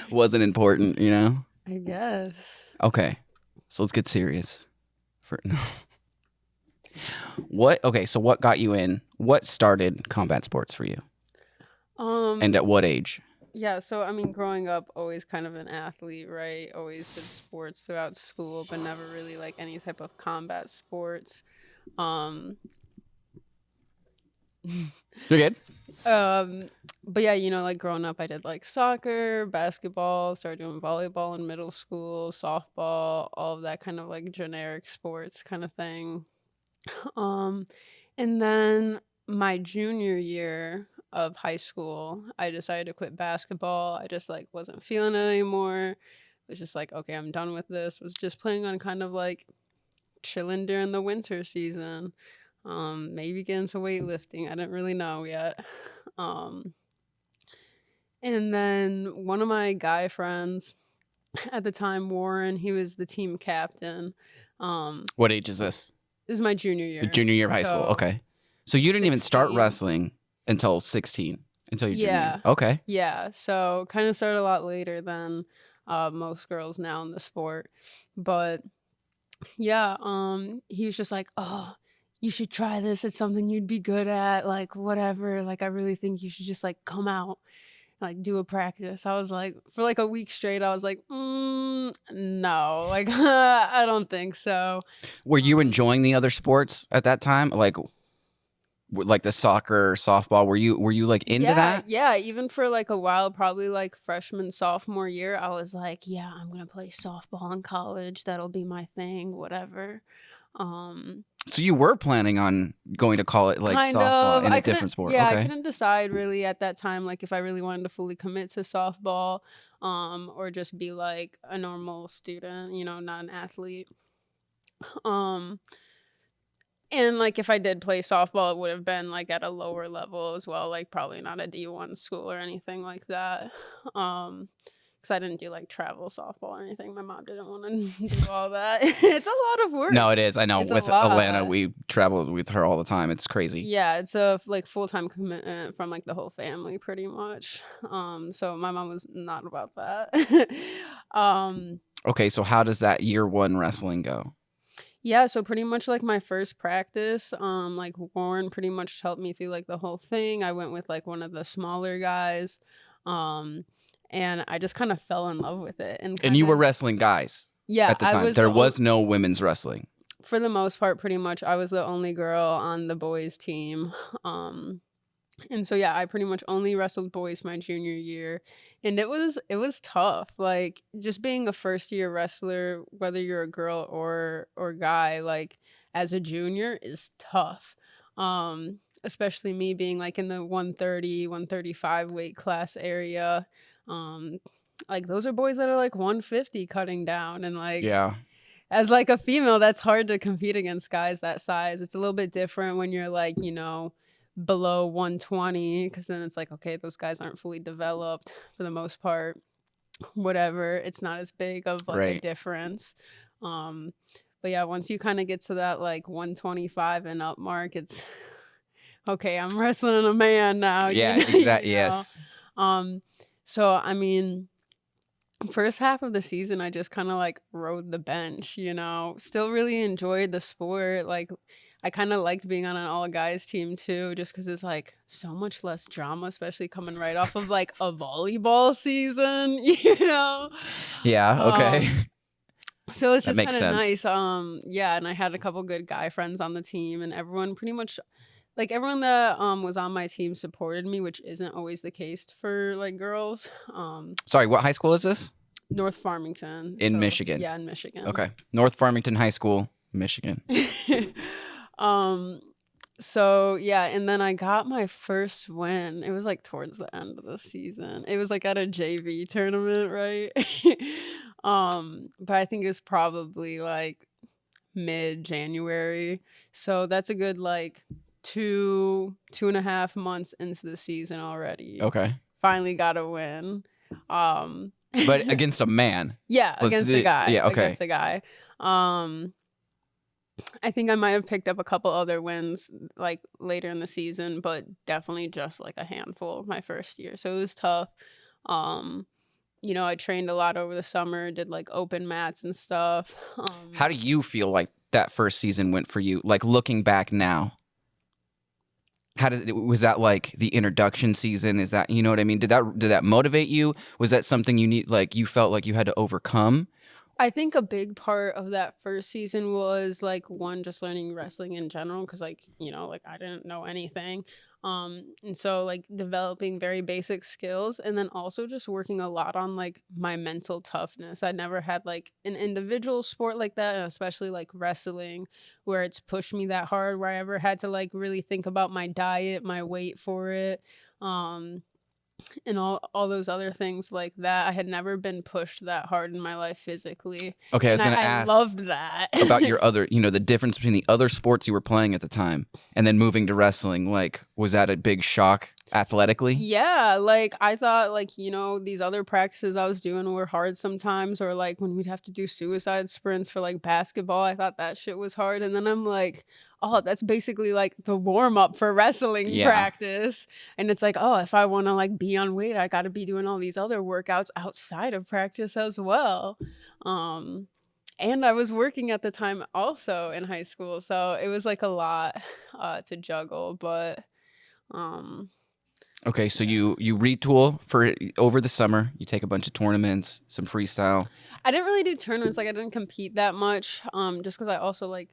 Wasn't important, you know? I guess. Okay. So let's get serious. No. So what got you in? What started combat sports for you? And Um, at what age? yeah, so I mean, growing up, always kind of an athlete, right? Always did sports throughout school, but never really like any type of combat sports. Um, You're good. um, but yeah, like growing up, I did like soccer, basketball, started doing volleyball in middle school, softball, all of that kind of like generic sports kind of thing. Um, and then my junior year of high school, I decided to quit basketball. I just like wasn't feeling it anymore. Was just like, okay, I'm done with this. Was just planning on kind of like chilling during the winter season. Maybe get into weightlifting. I didn't really know yet. Um, and then one of my guy friends at the time, Warren, he was the team captain. What age is this? This is my junior year. Junior year of high school. So Okay. So you didn't even start 16. wrestling until 16, until your junior year. Yeah. Okay. Yeah. So kind of started a lot later than most girls now in the sport. But yeah, he was just like, "Oh, you should try this. It's something you'd be good at, like whatever. Like I really think you should just like come out, like do a practice." I was like, for like a week straight, I was like, no, like I don't think so. Were you Um, enjoying the other sports at that time? Like the soccer, softball? Were you like into Yeah, that? yeah, even for, like, a while, probably, like, freshman, sophomore year, I was like, "Yeah, I'm gonna play softball in college, that'll be my thing, whatever." Um, So you were planning on going to call it like kind softball of. in a I couldn't different sport. Yeah, I Okay. couldn't decide really at that time, like, if I really wanted to fully commit to softball, or just be, like, a normal student, not an athlete. Um And, like, if I did play softball, it would have been, like, at a lower level as well, like, probably not a D1 school or anything like that. Because I didn't do, like, travel softball or anything. My mom didn't wanna do all that. It's a lot of No, work. it is. I know. It's a With Atlanta, lot. we traveled with her all the time. It's crazy. Yeah, it's a, like, full-time commitment from, like, the whole family pretty much. So my mom was not about that. Um Okay, so how does that year one wrestling go? Yeah, so pretty much like my first practice, like Warren pretty much helped me through like the whole thing. I went with like one of the smaller guys, um, and I just kind of fell in love with it and And kind you were of wrestling guys yeah, at the I time. was There was no women's wrestling. for the most part pretty much I was the only girl on the boys team. Um, and so yeah, I pretty much only wrestled boys my junior year, and it was tough. Like just being a first year wrestler, whether you're a girl or guy, like as a junior is tough. Especially me being like in the 130, 135 weight class area. Um like those are boys that are like 150 cutting down, and like Yeah. as like a female that's hard to compete against guys that size. It's a little bit different when you're like, below 120, because then it's like, okay, those guys aren't fully developed for the most part. Whatever, it's not as big of like a Right. difference. Um, but yeah, once you kind of get to that like 125 and up mark, it's okay, I'm wrestling a man now, Yeah, you exactly. know. Yes. Um, so I mean, first half of the season, I just kinda, like, rode the bench, Still really enjoyed the sport, like, I kinda liked being on an all-guys team too, just because it's, like, so much less drama, especially coming right off of, like, a volleyball season, you know? Yeah, okay. Um, so it's That just makes kinda sense. nice, yeah, and I had a couple good guy friends on the team, and everyone pretty much like, everyone that, was on my team supported me, which isn't always the case for, like, girls. Sorry, what high school is this? North Farmington, In so Michigan. yeah, in Michigan. Okay. North Farmington High School, Michigan. Um, so yeah, and then I got my first win. It was like towards the end of the season. It was like at a JV tournament, right? But I think it was probably like mid-January. So that's a good like 2.5 months into the season already. Okay. Finally got a win. Um But against a man. Yeah, against a guy, Yeah, okay. against a guy. Um, I think I might have picked up a couple other wins, like, later in the season, but definitely just, like, a handful my first year, so it was tough. Um, I trained a lot over the summer, did like open mats and stuff. How do you feel like that first season went for you? Like looking back now, was that like the introduction season? Is that, you know what I mean? Did that motivate you? Was that something you felt like you had to overcome? I think a big part of that first season was like one, just learning wrestling in general, because like I didn't know anything. And so like developing very basic skills, and then also just working a lot on like my mental toughness. I never had like an individual sport like that, and especially like wrestling, where it's pushed me that hard, where I ever had to like really think about my diet, my weight for it. Um and all those other things like that. I had never been pushed that hard in my life physically, Okay, I and was gonna I ask loved that. about your other, the difference between the other sports you were playing at the time and then moving to wrestling. Like, was that a big shock athletically? Yeah, like I thought like, these other practices I was doing were hard sometimes, or like when we'd have to do suicide sprints for like basketball, I thought that shit was hard. And then I'm like, oh, that's basically like the warm up for wrestling Yeah. practice. And it's like, oh, if I want to like be on weight, I got to be doing all these other workouts outside of practice as well. Um and I was working at the time also in high school, so it was like a lot to juggle, but um Okay, so yeah. you retool for over the summer. You take a bunch of tournaments, some freestyle. I didn't really do tournaments, like, I didn't compete that much, just because I also, like,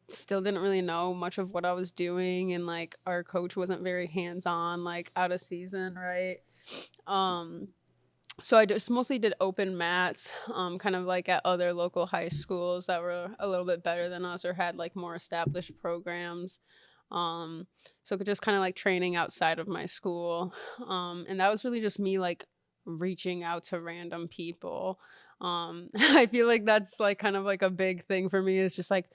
still didn't really know much of what I was doing, and, like, our coach wasn't very hands-on, like, out of season, right? Um, so I just mostly did open mats, kind of, like, at other local high schools that were a little bit better than us or had, like, more established programs. Um, so just kinda, like, training outside of my school, and that was really just me, like, reaching out to random people. I feel like that's, like, kind of, like, a big thing for me is just, like,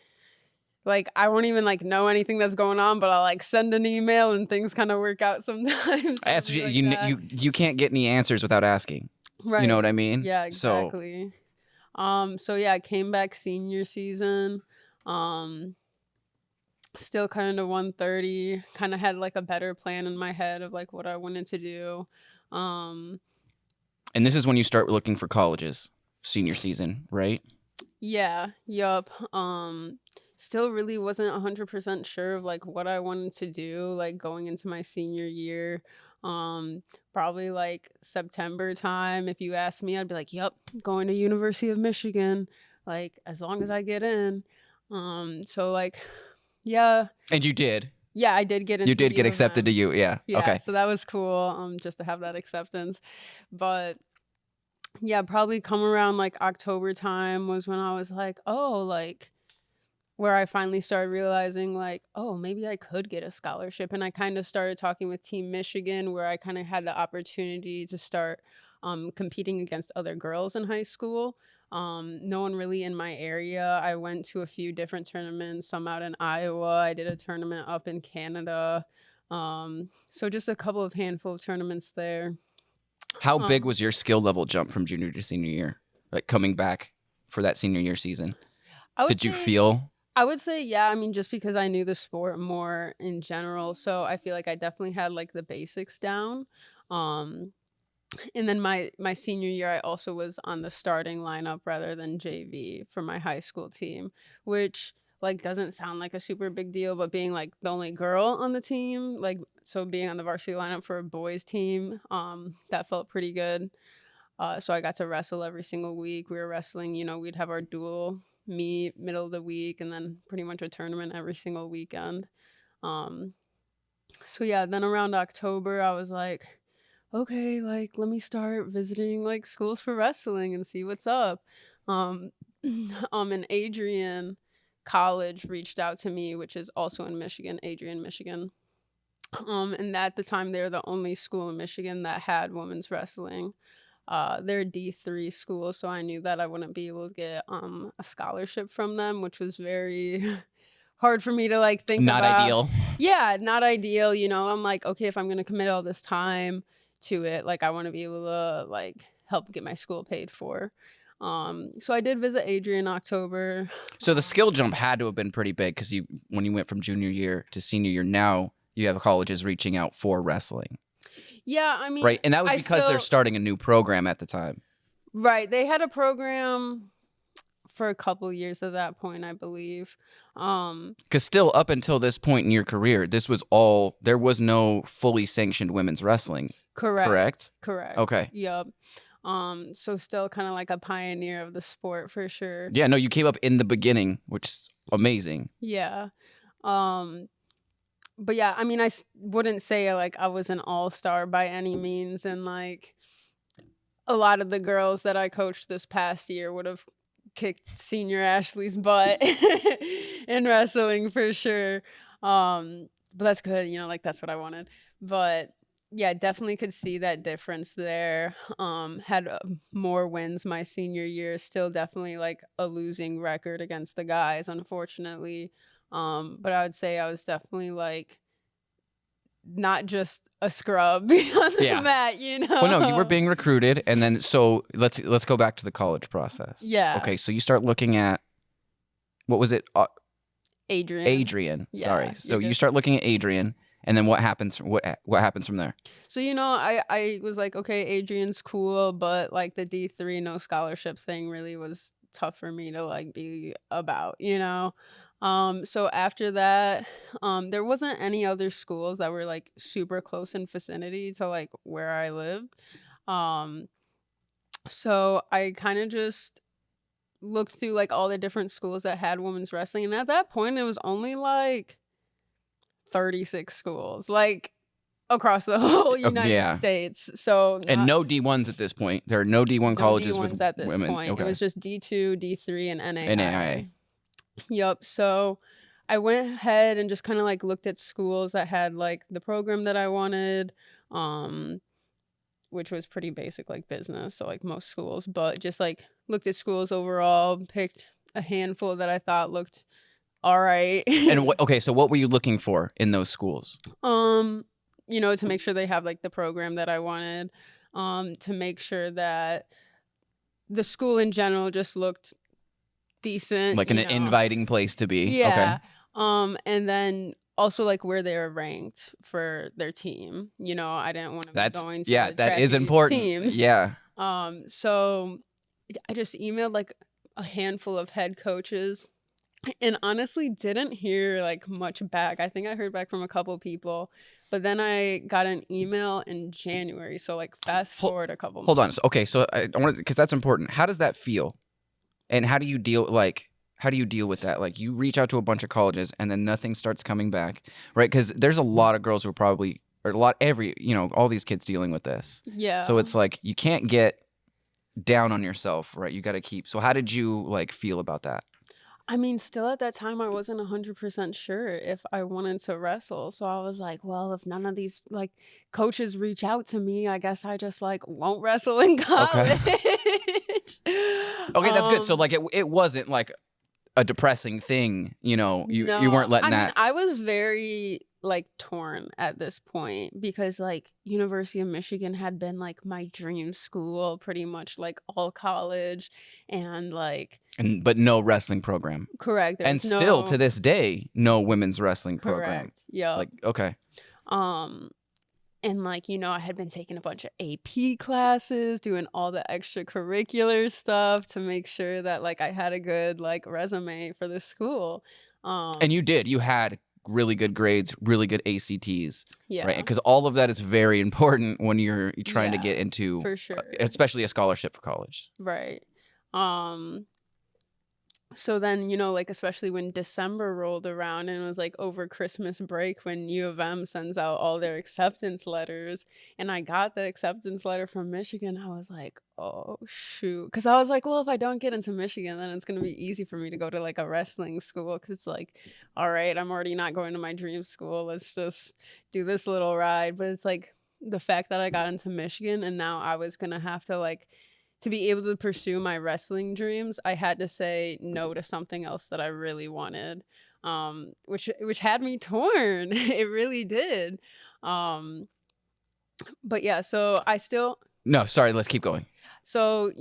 I won't even, like, know anything that's going on, but I'll, like, send an email and things kinda work out sometimes. As It'll be you, like you that. you can't get any answers without asking. You know what Right. I mean? Yeah, So exactly. So yeah, I came back senior season, um, still kinda 130, kinda had, like, a better plan in my head of, like, what I wanted to do. Um, and this is when you start looking for colleges, senior season, right? yeah, yup. Still really wasn't 100% sure of, like, what I wanted to do, like, going into my senior year. Probably, like, September time, if you asked me, I'd be like, "Yup, going to University of Michigan, like, as long as I get in." So, like, yeah. And you did. Yeah, I did get You into did get U of accepted to M. you. Yeah. Yeah, Okay. so that was cool, just to have that acceptance. But yeah, probably come around like October time was when I was like, oh, like where I finally started realizing like, oh, maybe I could get a scholarship. And I kind of started talking with Team Michigan, where I kind of had the opportunity to start competing against other girls in high school. No one really in my area. I went to a few different tournaments, some out in Iowa. I did a tournament up in Canada. So just a couple of handful of tournaments there. How big Um, was your skill level jump from junior to senior year? Like coming back for that senior year season? I would Did you say feel I would say, yeah, I mean, just because I knew the sport more in general, so I feel like I definitely had, like, the basics down. Um, and then my senior year, I also was on the starting lineup rather than JV for my high school team, which, like, doesn't sound like a super big deal, but being, like, the only girl on the team, like so being on the varsity lineup for a boys team, that felt pretty good. So I got to wrestle every single week. We were wrestling, we'd have our dual meet middle of the week and then pretty much a tournament every single weekend. Um, so yeah, then around October, I was like, okay, like let me start visiting like schools for wrestling and see what's up. Um, and Adrian College reached out to me, which is also in Michigan, Adrian, Michigan. And at the time, they're the only school in Michigan that had women's wrestling. They're a D3 school, so I knew that I wouldn't be able to get a scholarship from them, which was very hard for me to like think not about. ideal? Yeah, not ideal. I'm like, okay, if I'm gonna commit all this time to it, like I want to be able to like help get my school paid for. So I did visit Adrian in October. So the skill jump had to have been pretty big because when you went from junior year to senior year, now you have colleges reaching out for wrestling. Yeah, I mean, right? And that was I because they're still starting a new program at the time. right. They had a program for a couple years at that point, I believe. Because still, up until this point in your career, there was no fully sanctioned women's wrestling. Correct? Correct. Okay. Yep. So still kind of like a pioneer of the sport for sure. Yeah, no, you came up in the beginning, which is amazing. Yeah. Um, but yeah, I mean, wouldn't say like I was an all-star by any means, and like a lot of the girls that I coached this past year would have kicked senior Ashley's butt in wrestling for sure. But that's good, like that's what I wanted. But yeah, definitely could see that difference there. Had more wins my senior year, still definitely like a losing record against the guys, unfortunately. But I would say I was definitely like not just a scrub on the mat, Well, no, you were being recruited, and then so let's go back to the college process. Yeah. Okay, so you start looking at what was it? Adrian. Yeah, sorry. So you start looking at Adrian, and then what happens? What happens from there? So I was like, okay, Adrian's cool, but like the D3 no scholarships thing really was tough for me to like be about, So after that, there wasn't any other schools that were like super close in vicinity to like where I lived. So I kind of just looked through like all the different schools that had women's wrestling, and at that point it was only like 36 schools like across the whole United States. So and no D1s at this point. There are no D1 colleges D1s with at this women. point. Okay. It was just D2, D3, and NAIA. NAIA. Yep. So I went ahead and just kind of like looked at schools that had like the program that I wanted, which was pretty basic like business, so like most schools, but just like looked at schools overall, picked a handful that I thought looked all right. And so what were you looking for in those schools? To make sure they have like the program that I wanted, to make sure that the school in general just looked decent, like an inviting place to be. Yeah. Okay. And then also like where they were ranked for their team. I didn't want to be going to that is important. Teams. Yeah. So I just emailed like a handful of head coaches, and honestly didn't hear like much back. I think I heard back from a couple people, but then I got an email in January. So like fast forward a couple Hold on. months. Okay, so I want to, because that's important. How does that feel? And how do you deal with that? Like you reach out to a bunch of colleges and then nothing starts coming back, right? Because there's a lot of girls who are probably, or all these kids dealing with this. Yeah. So it's like you can't get down on yourself, right? You got to keep. So how did you like feel about that? I mean, still at that time, I wasn't 100% sure if I wanted to wrestle. So I was like, well, if none of these like coaches reach out to me, I guess I just like won't wrestle in college. Okay, that's good. So like it wasn't like a depressing thing, you weren't letting that. I was very like torn at this point because like University of Michigan had been like my dream school pretty much like all college, and like but no wrestling program. Correct. And still to this day, no women's wrestling program. Correct. Yeah. Like okay. And like, I had been taking a bunch of AP classes, doing all the extracurricular stuff to make sure that like I had a good like resume for the school. And you did. You had really good grades, really good ACTs. Yeah. Right. Because all of that is very important when you're trying to get into, for sure, especially a scholarship for college. Right. So then, like, especially when December rolled around and it was like over Christmas break when U of M sends out all their acceptance letters, and I got the acceptance letter from Michigan, I was like, oh, shoot. Because I was like, well, if I don't get into Michigan, then it's going to be easy for me to go to like a wrestling school. Because it's like, all right, I'm already not going to my dream school. Let's just do this little ride. But it's like the fact that I got into Michigan and now I was going to have to like, to be able to pursue my wrestling dreams, I had to say no to something else that I really wanted, which had me torn. It really did. But yeah, so I still... No, sorry, let's keep going. So,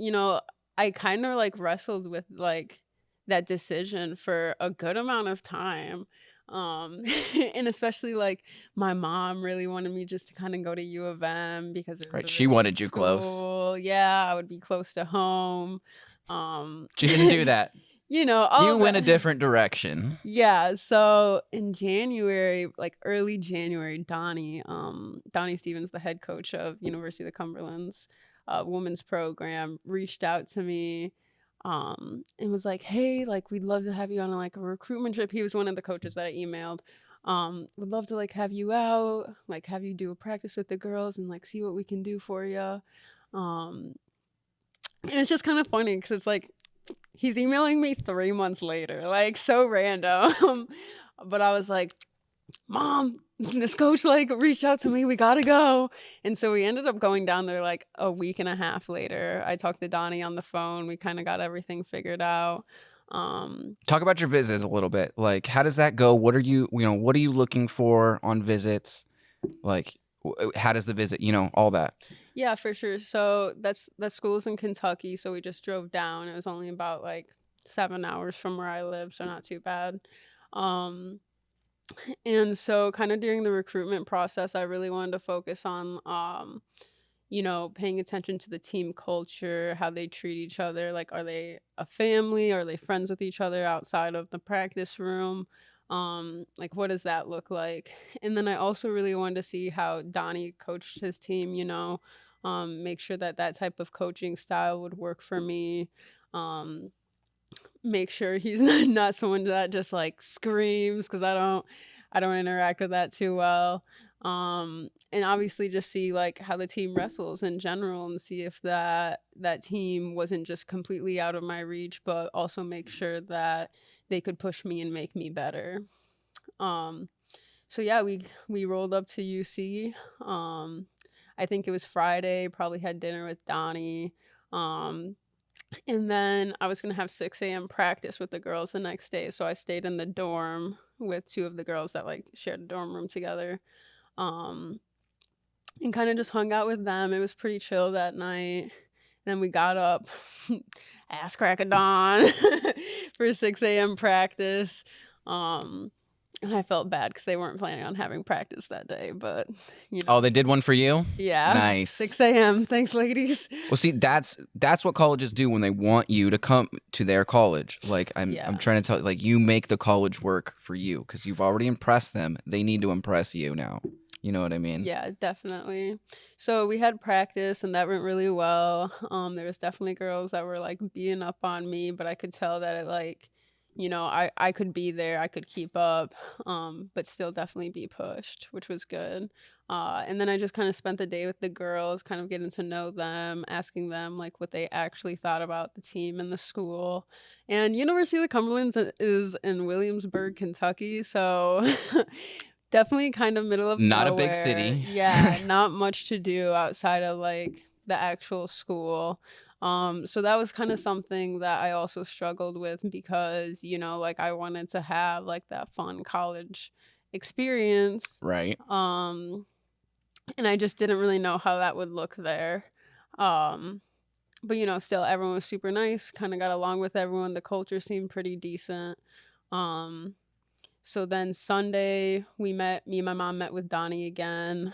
I kind of like wrestled with like that decision for a good amount of time. And especially like my mom really wanted me just to kind of go to U of M because it was Right. a She really good wanted you close. school. Yeah, I would be close to home. Um, She didn't do that. you know, all You of went a that. different direction. Yeah, so in January, like early January, Donnie Stevens, the head coach of University of the Cumberland's women's program, reached out to me and was like, "Hey, like we'd love to have you on like a recruitment trip." He was one of the coaches that I emailed. Would love to like have you out, like have you do a practice with the girls and like see what we can do for you. Um, and it's just kind of funny because it's like he's emailing me 3 months later, like so random. But I was like, Mom, this coach like reached out to me. We gotta go. And so we ended up going down there like a week and a half later. I talked to Donnie on the phone. We kind of got everything figured out. Talk about your visit a little bit. Like, how does that go? What are what are you looking for on visits? Like, how does the visit, all that? Yeah, for sure. So that school is in Kentucky. So we just drove down. It was only about like 7 hours from where I live, so not too bad. Um, And so kind of during the recruitment process, I really wanted to focus on paying attention to the team culture, how they treat each other. Like, are they a family? Are they friends with each other outside of the practice room? Like, what does that look like? And then I also really wanted to see how Donnie coached his team, make sure that that type of coaching style would work for me. Um, Make sure he's not someone that just like screams because I don't interact with that too well. And obviously just see like how the team wrestles in general and see if that team wasn't just completely out of my reach, but also make sure that they could push me and make me better. Um, so yeah, we rolled up to UC. I think it was Friday, probably had dinner with Donnie. Um, and then I was going to have 6 a.m. practice with the girls the next day. So I stayed in the dorm with two of the girls that like shared a dorm room together. Um, and kind of just hung out with them. It was pretty chill that night. Then we got up ass crack of dawn for 6 a.m. practice. Um, and I felt bad because they weren't planning on having practice that day. But, Oh, they did one for you? yeah. Nice. 6 a.m. Thanks, ladies. Well, see, that's what colleges do when they want you to come to their college. Like, I'm trying to tell you, like, you make the college work for you because you've already impressed them. They need to impress you now. You know what I mean? Yeah, definitely. So we had practice and that went really well. There was definitely girls that were like beating up on me, but I could tell that it like, I could be there, I could keep up, but still definitely be pushed, which was good. And then I just kind of spent the day with the girls, kind of getting to know them, asking them like what they actually thought about the team and the school. And University of the Cumberland is in Williamsburg, Kentucky, so definitely kind of middle of Not a nowhere. big city. Yeah, not much to do outside of like the actual school. So that was kind of something that I also struggled with because, like I wanted to have like that fun college experience. Right. And I just didn't really know how that would look there. But still everyone was super nice, kind of got along with everyone. The culture seemed pretty decent. So then Sunday me and my mom met with Donnie again.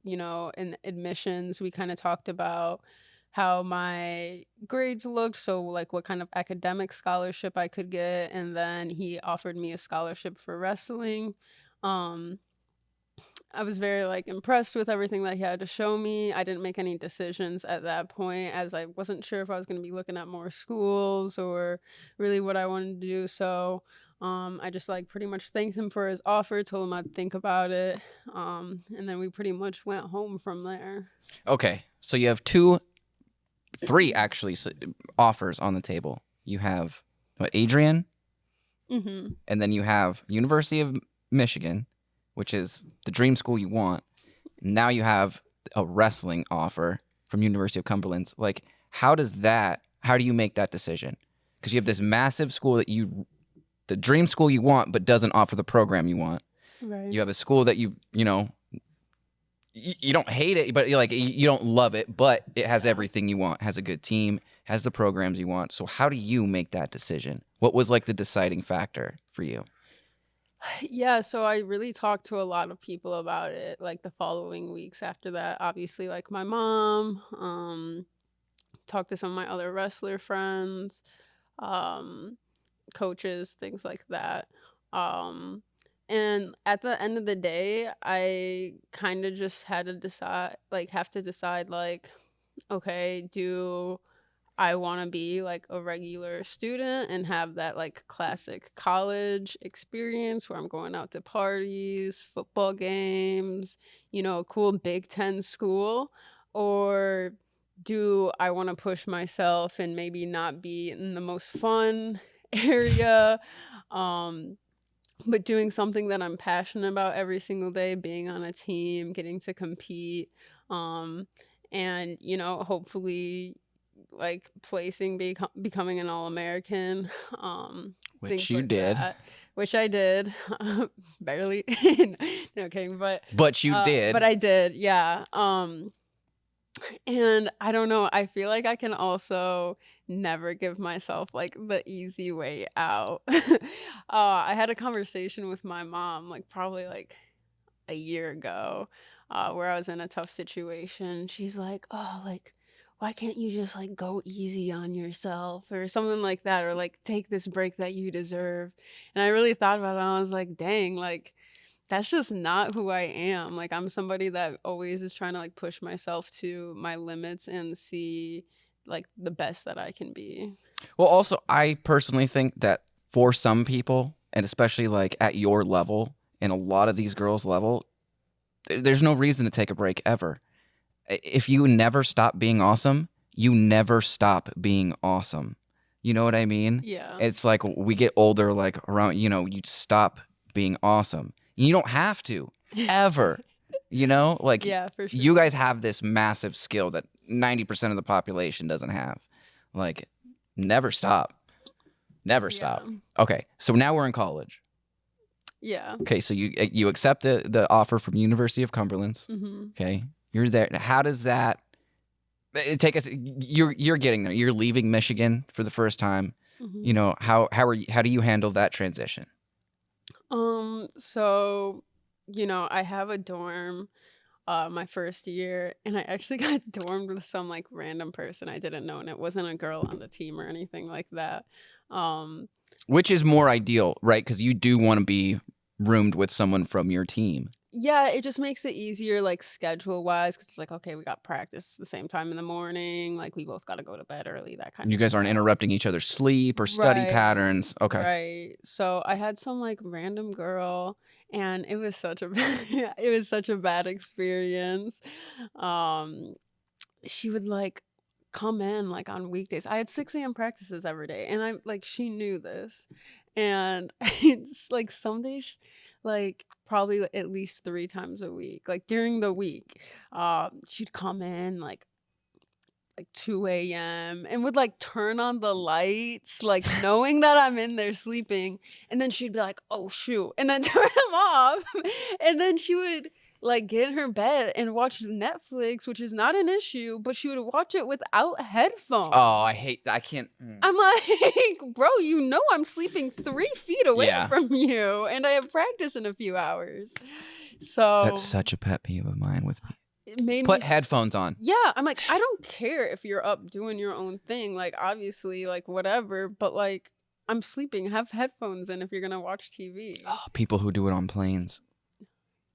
In admissions, we kind of talked about how my grades looked, so like what kind of academic scholarship I could get, and then he offered me a scholarship for wrestling. Um, I was very like impressed with everything that he had to show me. I didn't make any decisions at that point as I wasn't sure if I was going to be looking at more schools or really what I wanted to do. So I just like pretty much thanked him for his offer, told him I'd think about it. And then we pretty much went home from there. Okay. So you have three actually offers on the table. You have Adrian, Mm-hmm. and then you have University of Michigan, which is the dream school you want. Now you have a wrestling offer from University of Cumberland. Like, how do you make that decision? Because you have this massive school the dream school you want, but doesn't offer the program you want. Right. You have a school that you don't hate it, but you don't love it, but it has everything you want, has a good team, has the programs you want. So how do you make that decision? What was like the deciding factor for you? Yeah, so I really talked to a lot of people about it, like, the following weeks after that. Obviously, like, my mom, talked to some of my other wrestler friends, um, coaches, things like that. Um, and at the end of the day, I kinda just had to decide like, have to decide, like, okay, do I wanna be, like, a regular student and have that, like, classic college experience where I'm going out to parties, football games, a cool Big Ten school? Or do I wanna push myself and maybe not be in the most fun area, um, but doing something that I'm passionate about every single day, being on a team, getting to compete, um, and, hopefully like becoming an all-American, Which things you like did. that, which I did, barely. No kidding, But you but did. I did, yeah. And I don't know, I feel like I can also never give myself like the easy way out. I had a conversation with my mom, like probably like a year ago, where I was in a tough situation. She's like, "Oh, like, why can't you just like go easy on yourself or something like that, or like take this break that you deserve?" And I really thought about it. And I was like, "Dang, like that's just not who I am. Like I'm somebody that always is trying to like push myself to my limits and see like the best that I can be." Well, also, I personally think that for some people, and especially like at your level and a lot of these girls' level, there's no reason to take a break ever. If you never stop being awesome, you never stop being awesome. You know what I mean? Yeah. It's like we get older, like around, you stop being awesome. You don't have to ever, like Yeah, for you sure. guys have this massive skill that 90% of the population doesn't have. Like, never stop. Never Yeah. stop. Okay, so now we're in college. Yeah. Okay, so you accept the offer from University of Cumberland. Mhm. Okay, you're there. How does that take us? You're getting there. You're leaving Michigan for the first time. Mhm. How do you handle that transition? So, I have a dorm my first year, and I actually got dormed with some like random person I didn't know, and it wasn't a girl on the team or anything like that. Um Which is more ideal, right? Because you do want to be roomed with someone from your team. yeah, it just makes it easier like schedule wise because it's like, okay, we got practice the same time in the morning, like we both got to go to bed early, that kind You of guys aren't stuff. interrupting each other's sleep or study Right. patterns. Okay. Right. So I had some like random girl and it was such a it was such a bad experience. Um she would like come in like on weekdays. I had 6 a.m. practices every day and I like she knew this. And it's like some days like probably at least 3 times a week. Like during the week, she'd come in like 2 a.m. and would like turn on the lights, like knowing that I'm in there sleeping. And then she'd be like, "Oh, shoot." And then turn them off. And then she would like get in her bed and watch Netflix, which is not an issue, but she would watch it without Oh, headphones. I can't. I'm like, bro, I'm sleeping 3 feet away Yeah. from you and I have practice in a few hours. That's So such a pet peeve of mine with it made me put headphones on. yeah, I'm like, I don't care if you're up doing your own thing, like, obviously, like, whatever, but, like, I'm sleeping, have headphones in if you're gonna watch TV. Oh, people who do it on planes.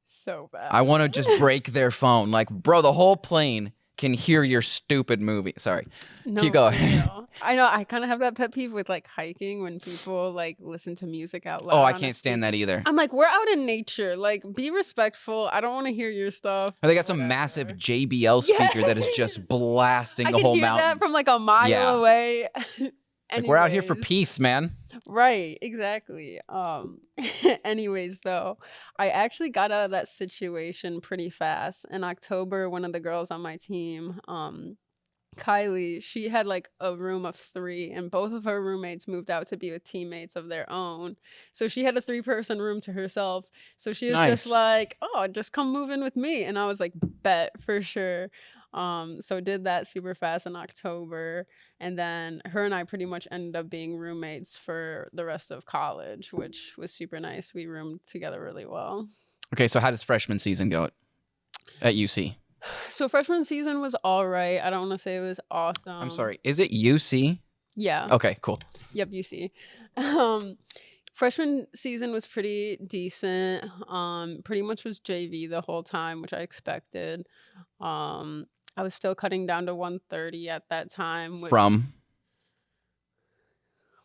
So I bad. want to just break their phone. Like, bro, the whole plane can hear your stupid movie. Sorry. Keep No, for going. real. I know, I kinda have that pet peeve with, like, hiking when people, like, listen to music out Oh, loud I on a can't stand that speaker. either. I'm like, "We're out in nature, like, be respectful, I don't wanna hear your stuff, Or they got some massive whatever." JBL speaker that is just Yes! blasting I the could whole hear that mountain. from, like, a mile Yeah. away. Like, we're out here for Anyways. peace, man. Right, exactly. Anyways, though, I actually got out of that situation pretty fast. In October, one of the girls on my team, Kylie, she had like a room of three, and both of her roommates moved out to be with teammates of their own. So she had a three-person room to herself. So she was just Nice. like, "Oh, just come move in with me." And I was like, "Bet for sure." So did that super fast in October, and then her and I pretty much ended up being roommates for the rest of college, which was super nice. We roomed together really well. Okay, so how does freshman season go at UC? So freshman season was all right. I don't want to say it was awesome. I'm sorry. Is it UC? Yeah. Okay, cool. Yep, UC. Freshman season was pretty decent. Pretty much was JV the whole time, which I expected. I was still cutting down to 130 at that time. From?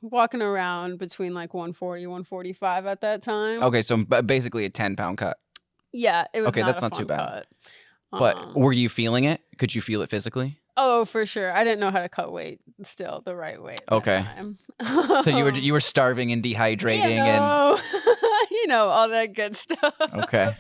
Walking around between like 140, 145 at that time. Okay, so basically a 10-pound cut. Yeah, it was okay, that's not too bad. cut. But were you feeling it? Could you feel it physically? Oh, for sure. I didn't know how to cut weight still the right way. Okay. So you were starving and dehydrating and you know, all that good stuff. Okay.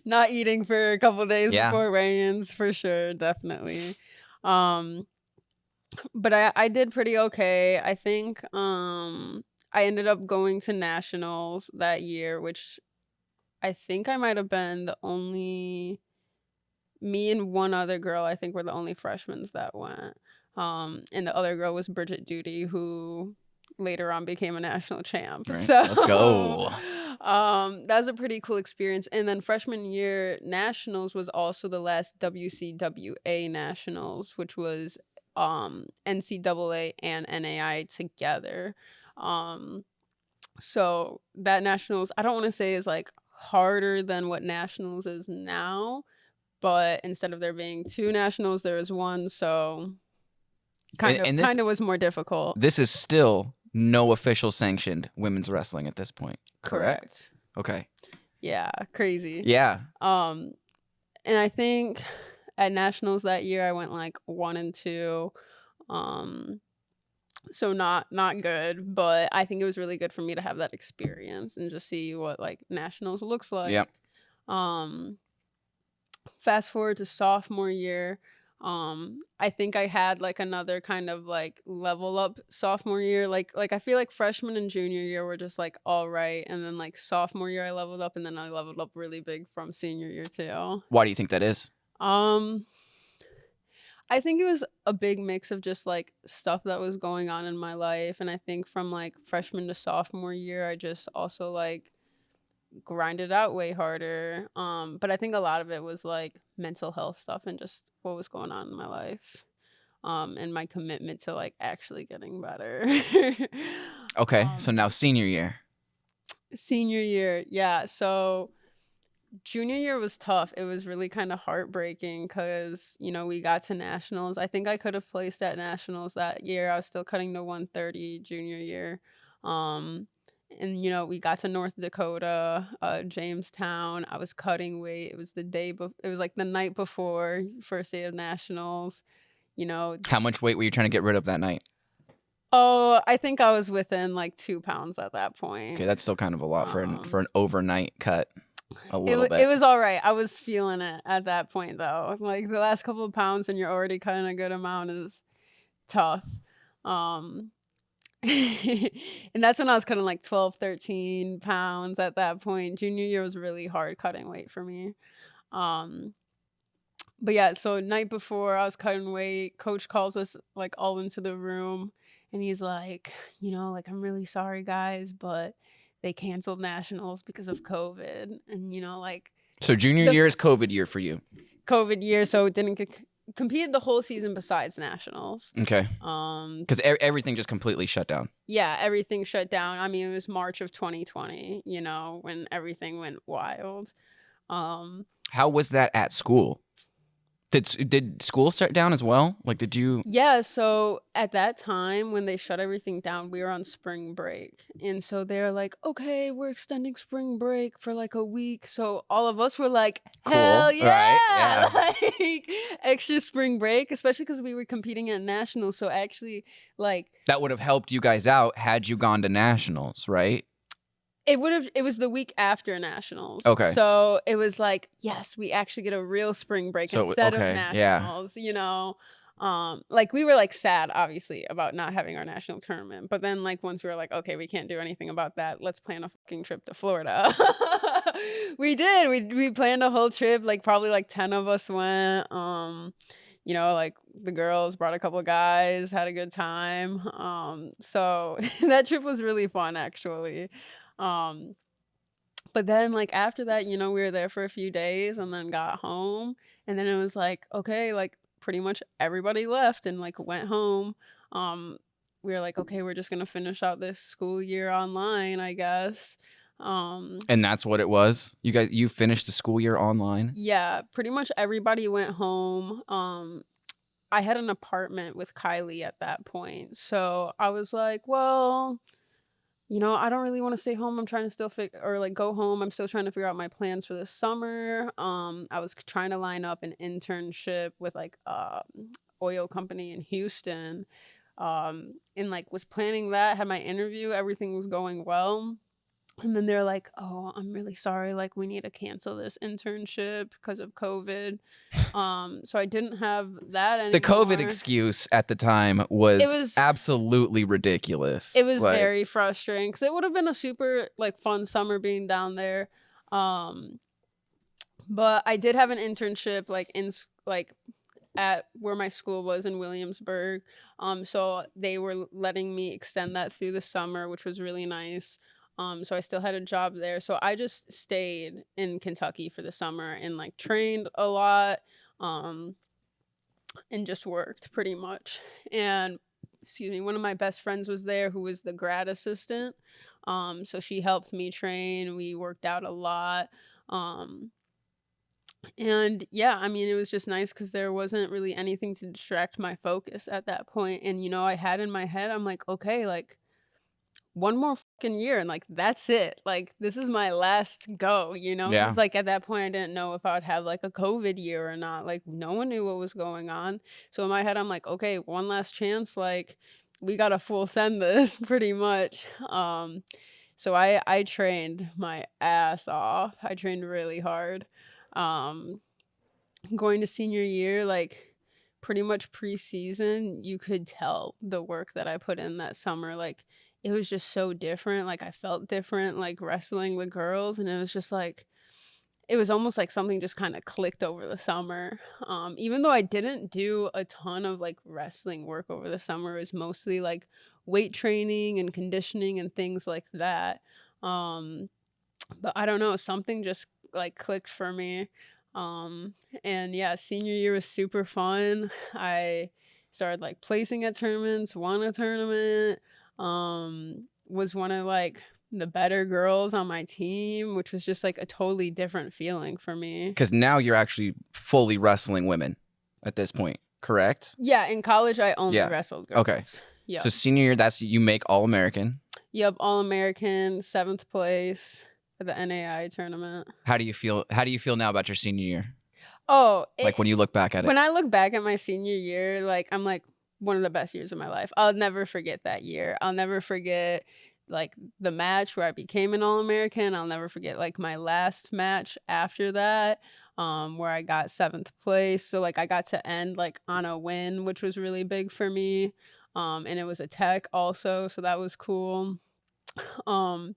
Not eating for a couple days Yeah. before weigh-ins, for sure, definitely. But I did pretty okay. I think I ended up going to nationals that year, which I think I might have been the only, me and one other girl, I think were the only freshmen that went. And the other girl was Bridget Duty, who later on became a national champ. Right, So let's go. that was a pretty cool experience. And then freshman year nationals was also the last WCWA nationals, which was NCAA and NAI together. So that nationals, I don't want to say is like harder than what nationals is now, but instead of there being two nationals, there was one. So kind of was more difficult. This is still no official sanctioned women's wrestling at this point. Correct? Okay. Yeah, crazy. Yeah. And I think at nationals that year I went like 1 and 2. So not good, but I think it was really good for me to have that experience and just see what like nationals looks like. Yep. Fast forward to sophomore year, I think I had like another kind of like level up sophomore year. Like I feel like freshman and junior year were just like all right, and then like sophomore year I leveled up, and then I leveled up really big from senior year too. Why do you think that is? I think it was a big mix of just like stuff that was going on in my life, and I think from like freshman to sophomore year I just also like grinded out way harder. But I think a lot of it was like mental health stuff and just what was going on in my life. And my commitment to like actually getting better. Okay, so now senior year. Senior year, yeah. So junior year was tough. It was really kind of heartbreaking because, you know, we got to nationals. I think I could have placed at nationals that year. I was still cutting to 130 junior year. And, you know, we got to North Dakota, Jamestown. I was cutting weight. It was it was like the night before first day of nationals, you know. How much weight were you trying to get rid of that night? Oh, I think I was within like 2 pounds at that point. Okay, that's still kind of a lot for an overnight cut. A little bit. It was all right. I was feeling it at that point though. Like the last couple of pounds when you're already cutting a good amount is tough. And that's when I was cutting like 12, 13 pounds at that point. Junior year was really hard cutting weight for me. But yeah, so night before I was cutting weight, coach calls us like all into the room and he's like, you know, like, I'm really sorry guys, but they canceled nationals because of COVID. And, you know, like. So junior year is COVID year for you. COVID year, so it didn't competed the whole season besides nationals. Okay. Because everything just completely shut down. Yeah, everything shut down. I mean, it was March of 2020, you know, when everything went wild. How was that at school? Did school shut down as well? Like, did you? Yeah, so at that time when they shut everything down, we were on spring break. And so they're like, okay, we're extending spring break for like a week. So all of us were like, hell Cool. yeah! Right, yeah. Like extra spring break, especially because we were competing at nationals. So actually, like. That would have helped you guys out had you gone to nationals, right? It was the week after nationals. Okay. So it was like, yes, we actually get a real spring break instead of nationals, you know. Like we were like sad, obviously, about not having our national tournament. But then like once we were like, okay, we can't do anything about that. Let's plan a fucking trip to Florida. We did. We planned a whole trip. Like probably like 10 of us went. You know, like the girls brought a couple of guys, had a good time. So that trip was really fun actually. Um, but then like after that, you know, we were there for a few days and then got home. And then it was like, okay, like pretty much everybody left and like went home. Um, we were like, okay, we're just gonna finish out this school year online, I guess. Um, And that's what it was. You finished the school year online. yeah, pretty much everybody went home. I had an apartment with Kylie at that point. So I was like, well, you know, I don't really want to stay home. I'm trying to still or like go home. I'm still trying to figure out my plans for this summer. I was trying to line up an internship with like oil company in Houston. And like was planning that, had my interview, everything was going well. And then they're like, "Oh, I'm really sorry. Like, we need to cancel this internship because of COVID." So I didn't have that anymore. The COVID excuse at the time It was was absolutely ridiculous. it was Like, very frustrating because it would have been a super like fun summer being down there. Um, but I did have an internship like like at where my school was in Williamsburg. So they were letting me extend that through the summer, which was really nice. So I still had a job there. So I just stayed in Kentucky for the summer and like trained a lot, um, and just worked pretty much. And excuse me, one of my best friends was there who was the grad assistant. So she helped me train. We worked out a lot. Um, and yeah, I mean, it was just nice because there wasn't really anything to distract my focus at that point. And, you know, I had in my head, I'm like, okay, like one more fucking year and like that's it. Like this is my last go, you know? yeah. Because like at that point, I didn't know if I would have like a COVID year or not. Like no one knew what was going on. So in my head, I'm like, okay, one last chance. Like we got to full send this pretty much. So I trained my ass off. I trained really hard. Um, Going to senior year, like pretty much preseason, you could tell the work that I put in that summer. Like it was just so different. Like I felt different, like wrestling the girls, and it was just like it was almost like something just kind of clicked over the summer. Even though I didn't do a ton of like wrestling work over the summer, it was mostly like weight training and conditioning and things like that. Um, but I don't know, something just like clicked for me. Um, and yeah, senior year was super fun. I started like placing at tournaments, won a tournament, was one of like the better girls on my team, which was just like a totally different feeling for me. Because now you're actually fully wrestling women at this point, correct? Yeah, in college I only Yeah. wrestled girls. Okay. Yeah. So senior year, that's you make All-American. Yep, All American, 7th place at the NAI tournament. How do you feel? How do you feel now about your senior year? Oh, Like when you look back at it. when I look back at my senior year, like I'm like one of the best years of my life. I'll never forget that year. I'll never forget like the match where I became an All-American. I'll never forget like my last match after that, where I got 7th place. So like I got to end like on a win, which was really big for me. And it was a tech also, so that was cool. Um,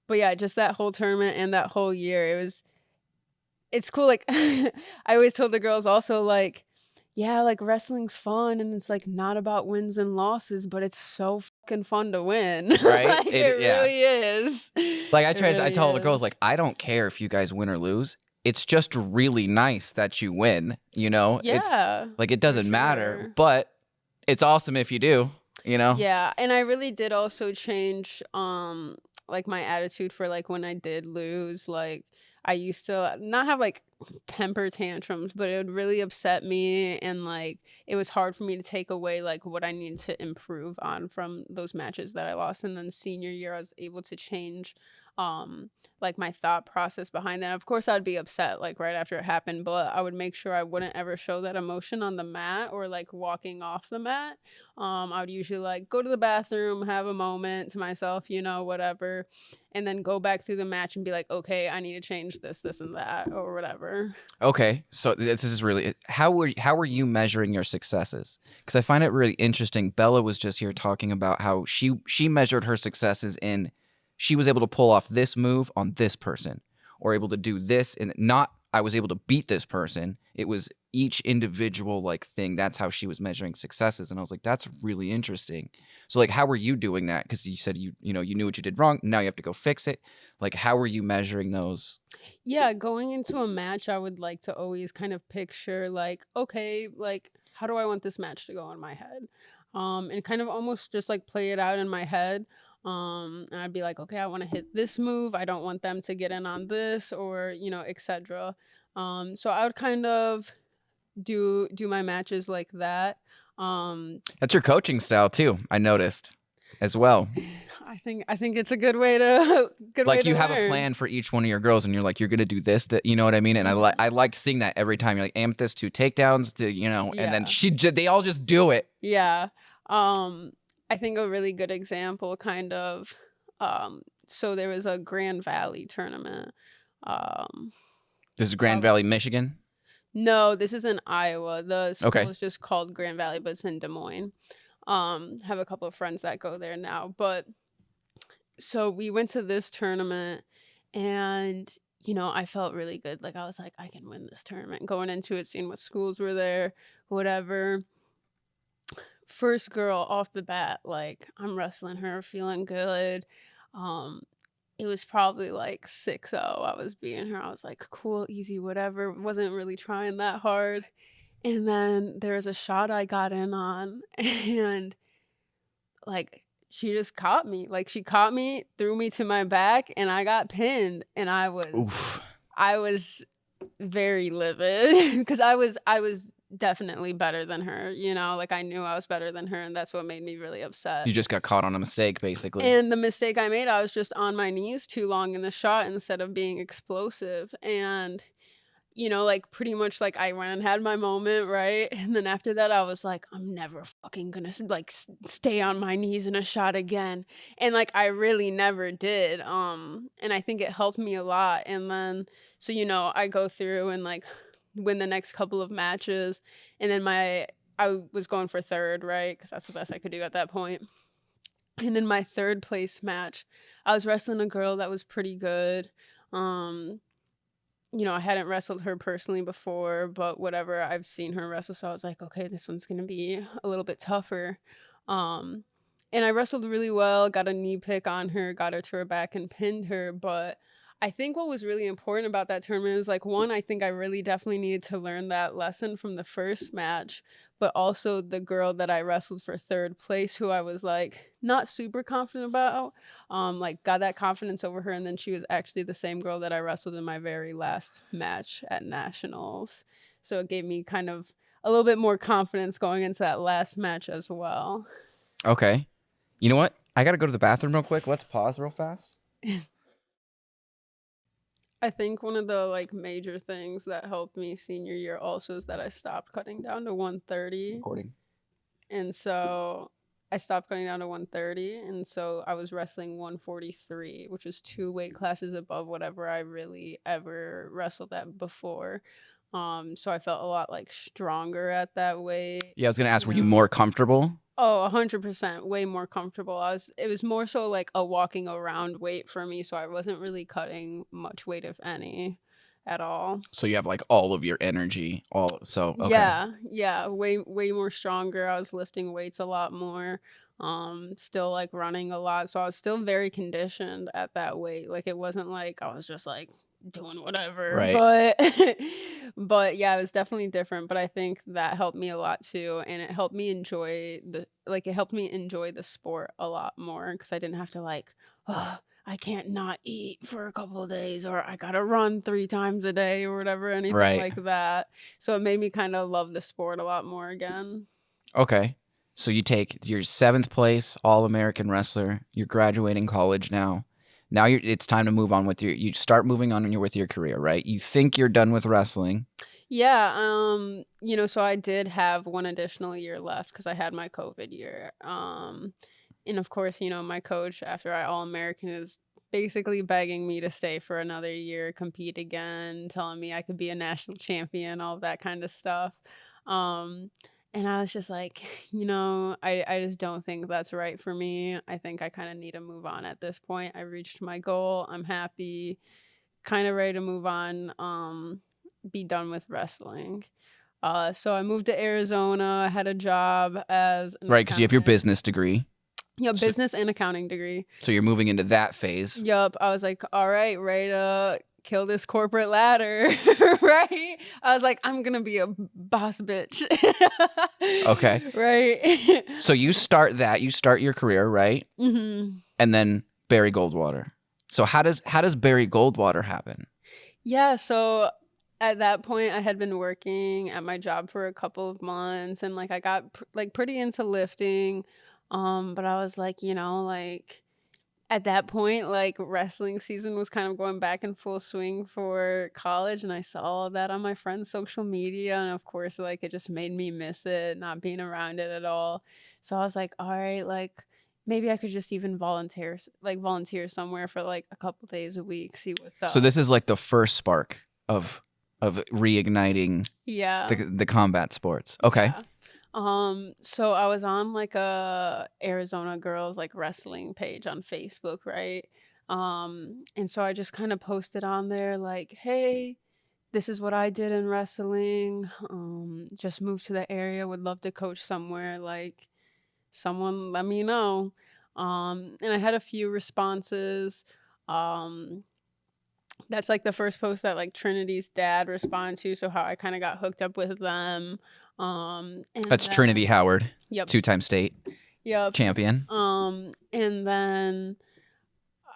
but yeah, just that whole tournament and that whole year, it's cool. Like I always told the girls also like, yeah, like wrestling's fun and it's like not about wins and losses, but it's so fucking fun to win. Right? Like it Yeah. really is. Like I It try, I really tell all the girls, is. like I don't care if you guys win or lose. It's just really nice that you win. You know, it's Yeah. like it doesn't matter, sure. but it's awesome if you do. You know. Yeah, and I really did also change like my attitude for like when I did lose. Like I used to not have like temper tantrums, but it would really upset me and like it was hard for me to take away like what I needed to improve on from those matches that I lost. And then senior year I was able to change like my thought process behind that. Of course I'd be upset like right after it happened, but I would make sure I wouldn't ever show that emotion on the mat or like walking off the mat. I would usually like go to the bathroom, have a moment to myself, you know, whatever, and then go back through the match and be like, okay, I need to change this and that or whatever. Okay, so this is really how were you measuring your successes? Because I find it really interesting. Bella was just here talking about how she measured her successes in she was able to pull off this move on this person, or able to do this, and not I was able to beat this person. It was each individual like thing. That's how she was measuring successes. And I was like, that's really interesting. So like, how were you doing that? Because you said you knew what you did wrong. Now you have to go fix it. Like, how were you measuring those? Yeah, going into a match, I would like to always kind of picture like, okay, like how do I want this match to go in my head? And kind of almost just like play it out in my head. And I'd be like, okay, I want to hit this move. I don't want them to get in on this, or etc. So I would kind of do my matches like that. Um, That's your coaching style too. I noticed as well. I think it's a good way to good way Like to you have a learn. plan for each one of your girls, and you're like, you're gonna do this, that you know what I mean. And Mhm. I liked seeing that every time. You're like Amethyst 2 takedowns to and then Yeah. they all just do it. Yeah. Um, I think a really good example kind of so there was a Grand Valley tournament. Um This is Grand prob- Valley, Michigan. no, this is in Iowa. The school Okay. is just called Grand Valley, but it's in Des Moines. Have a couple of friends that go there now. But so we went to this tournament and I felt really good. Like I was like, I can win this tournament. Going into it, seeing what schools were there, whatever. First girl off the bat, like I'm wrestling her, feeling good. Um, it was probably like 6-0. I was beating her. I was like, cool, easy, whatever. Wasn't really trying that hard. And then there was a shot I got in on, and like she just caught me. Like she caught me, threw me to my back, and I got pinned. And Oof. I was very livid because I was definitely better than her, like I knew I was better than her, and that's what made me really upset. You just got caught on a mistake, basically. And the mistake I made, I was just on my knees too long in the shot instead of being explosive. And like pretty much like I went and had my moment, right? And then after that, I was like, I'm never fucking gonna like stay on my knees in a shot again. And like I really never did. And I think it helped me a lot. And then so I go through and like win the next couple of matches, and then I was going for third, right? Because that's the best I could do at that point. And in my third place match, I was wrestling a girl that was pretty good. Um, I hadn't wrestled her personally before, but whatever, I've seen her wrestle, so I was like, okay, this one's gonna be a little bit tougher. Um, and I wrestled really well, got a knee pick on her, got her to her back and pinned her. But I think what was really important about that tournament is like one, I think I really definitely needed to learn that lesson from the first match, but also the girl that I wrestled for third place, who I was like not super confident about, like got that confidence over her, and then she was actually the same girl that I wrestled in my very last match at nationals, so it gave me kind of a little bit more confidence going into that last match as well. Okay. You know what? I gotta go to the bathroom real quick. Let's pause real fast. I think one of the like major things that helped me senior year also is that I stopped cutting down to 130. Recording. And so I stopped cutting down to 130. And so I was wrestling 143, which is 2 weight classes above whatever I really ever wrestled at before. So I felt a lot like stronger at that weight. Yeah, I was gonna ask, were you know? more comfortable? Oh, 100%, way more comfortable. It was more so like a walking around weight for me, so I wasn't really cutting much weight, if any, at all. So you have like all of your energy, okay. Yeah, way more stronger. I was lifting weights a lot more. Still like running a lot, so I was still very conditioned at that weight. Like it wasn't like I was just like doing whatever, Right. but but yeah, it was definitely different. But I think that helped me a lot too, and it helped me enjoy the sport a lot more because I didn't have to like, oh, I can't not eat for a couple of days, or I gotta run 3 times a day or whatever, anything Right. like that. So it made me kind of love the sport a lot more again. Okay. So you take your 7th place All-American wrestler. You're graduating college now. Now it's time to move on with you start moving on with your career, right? You think you're done with wrestling. Yeah, so I did have one additional year left because I had my COVID year. And of course, my coach after I All American is basically begging me to stay for another year, compete again, telling me I could be a national champion, all of that kind of stuff. Um, and I was just like, I just don't think that's right for me. I think I kind of need to move on at this point. I reached my goal. I'm happy. kind of ready to move on, be done with wrestling. So I moved to Arizona. I had a job as an Right, because you have your accountant. business degree. Yeah, So, business and accounting degree. so you're moving into that phase. Yup. I was like, all right, ready to kill this corporate ladder, right? I was like, I'm gonna be a boss bitch. Okay. Right. So you start your career, right? hmm And then Barry Goldwater. So how does Barry Goldwater happen? Yeah, so at that point I had been working at my job for a couple of months and like I got like pretty into lifting. But I was like, like at that point, like wrestling season was kind of going back in full swing for college, and I saw all that on my friend's social media, and of course, like it just made me miss it, not being around it at all. So I was like, all right, like maybe I could just even volunteer somewhere for like a couple days a week, see what's So up. this is like the first spark of reigniting Yeah. the combat sports. Okay. Yeah. So I was on like a Arizona girls like wrestling page on Facebook, right? And so I just kind of posted on there like, "Hey, this is what I did in wrestling. Just moved to the area, would love to coach somewhere. Like, someone let me know." And I had a few responses. Um, that's like the first post that like Trinity's dad responded to, so how I kind of got hooked up with them. And That's Trinity then Howard, yep, 2-time state yep. champion. And then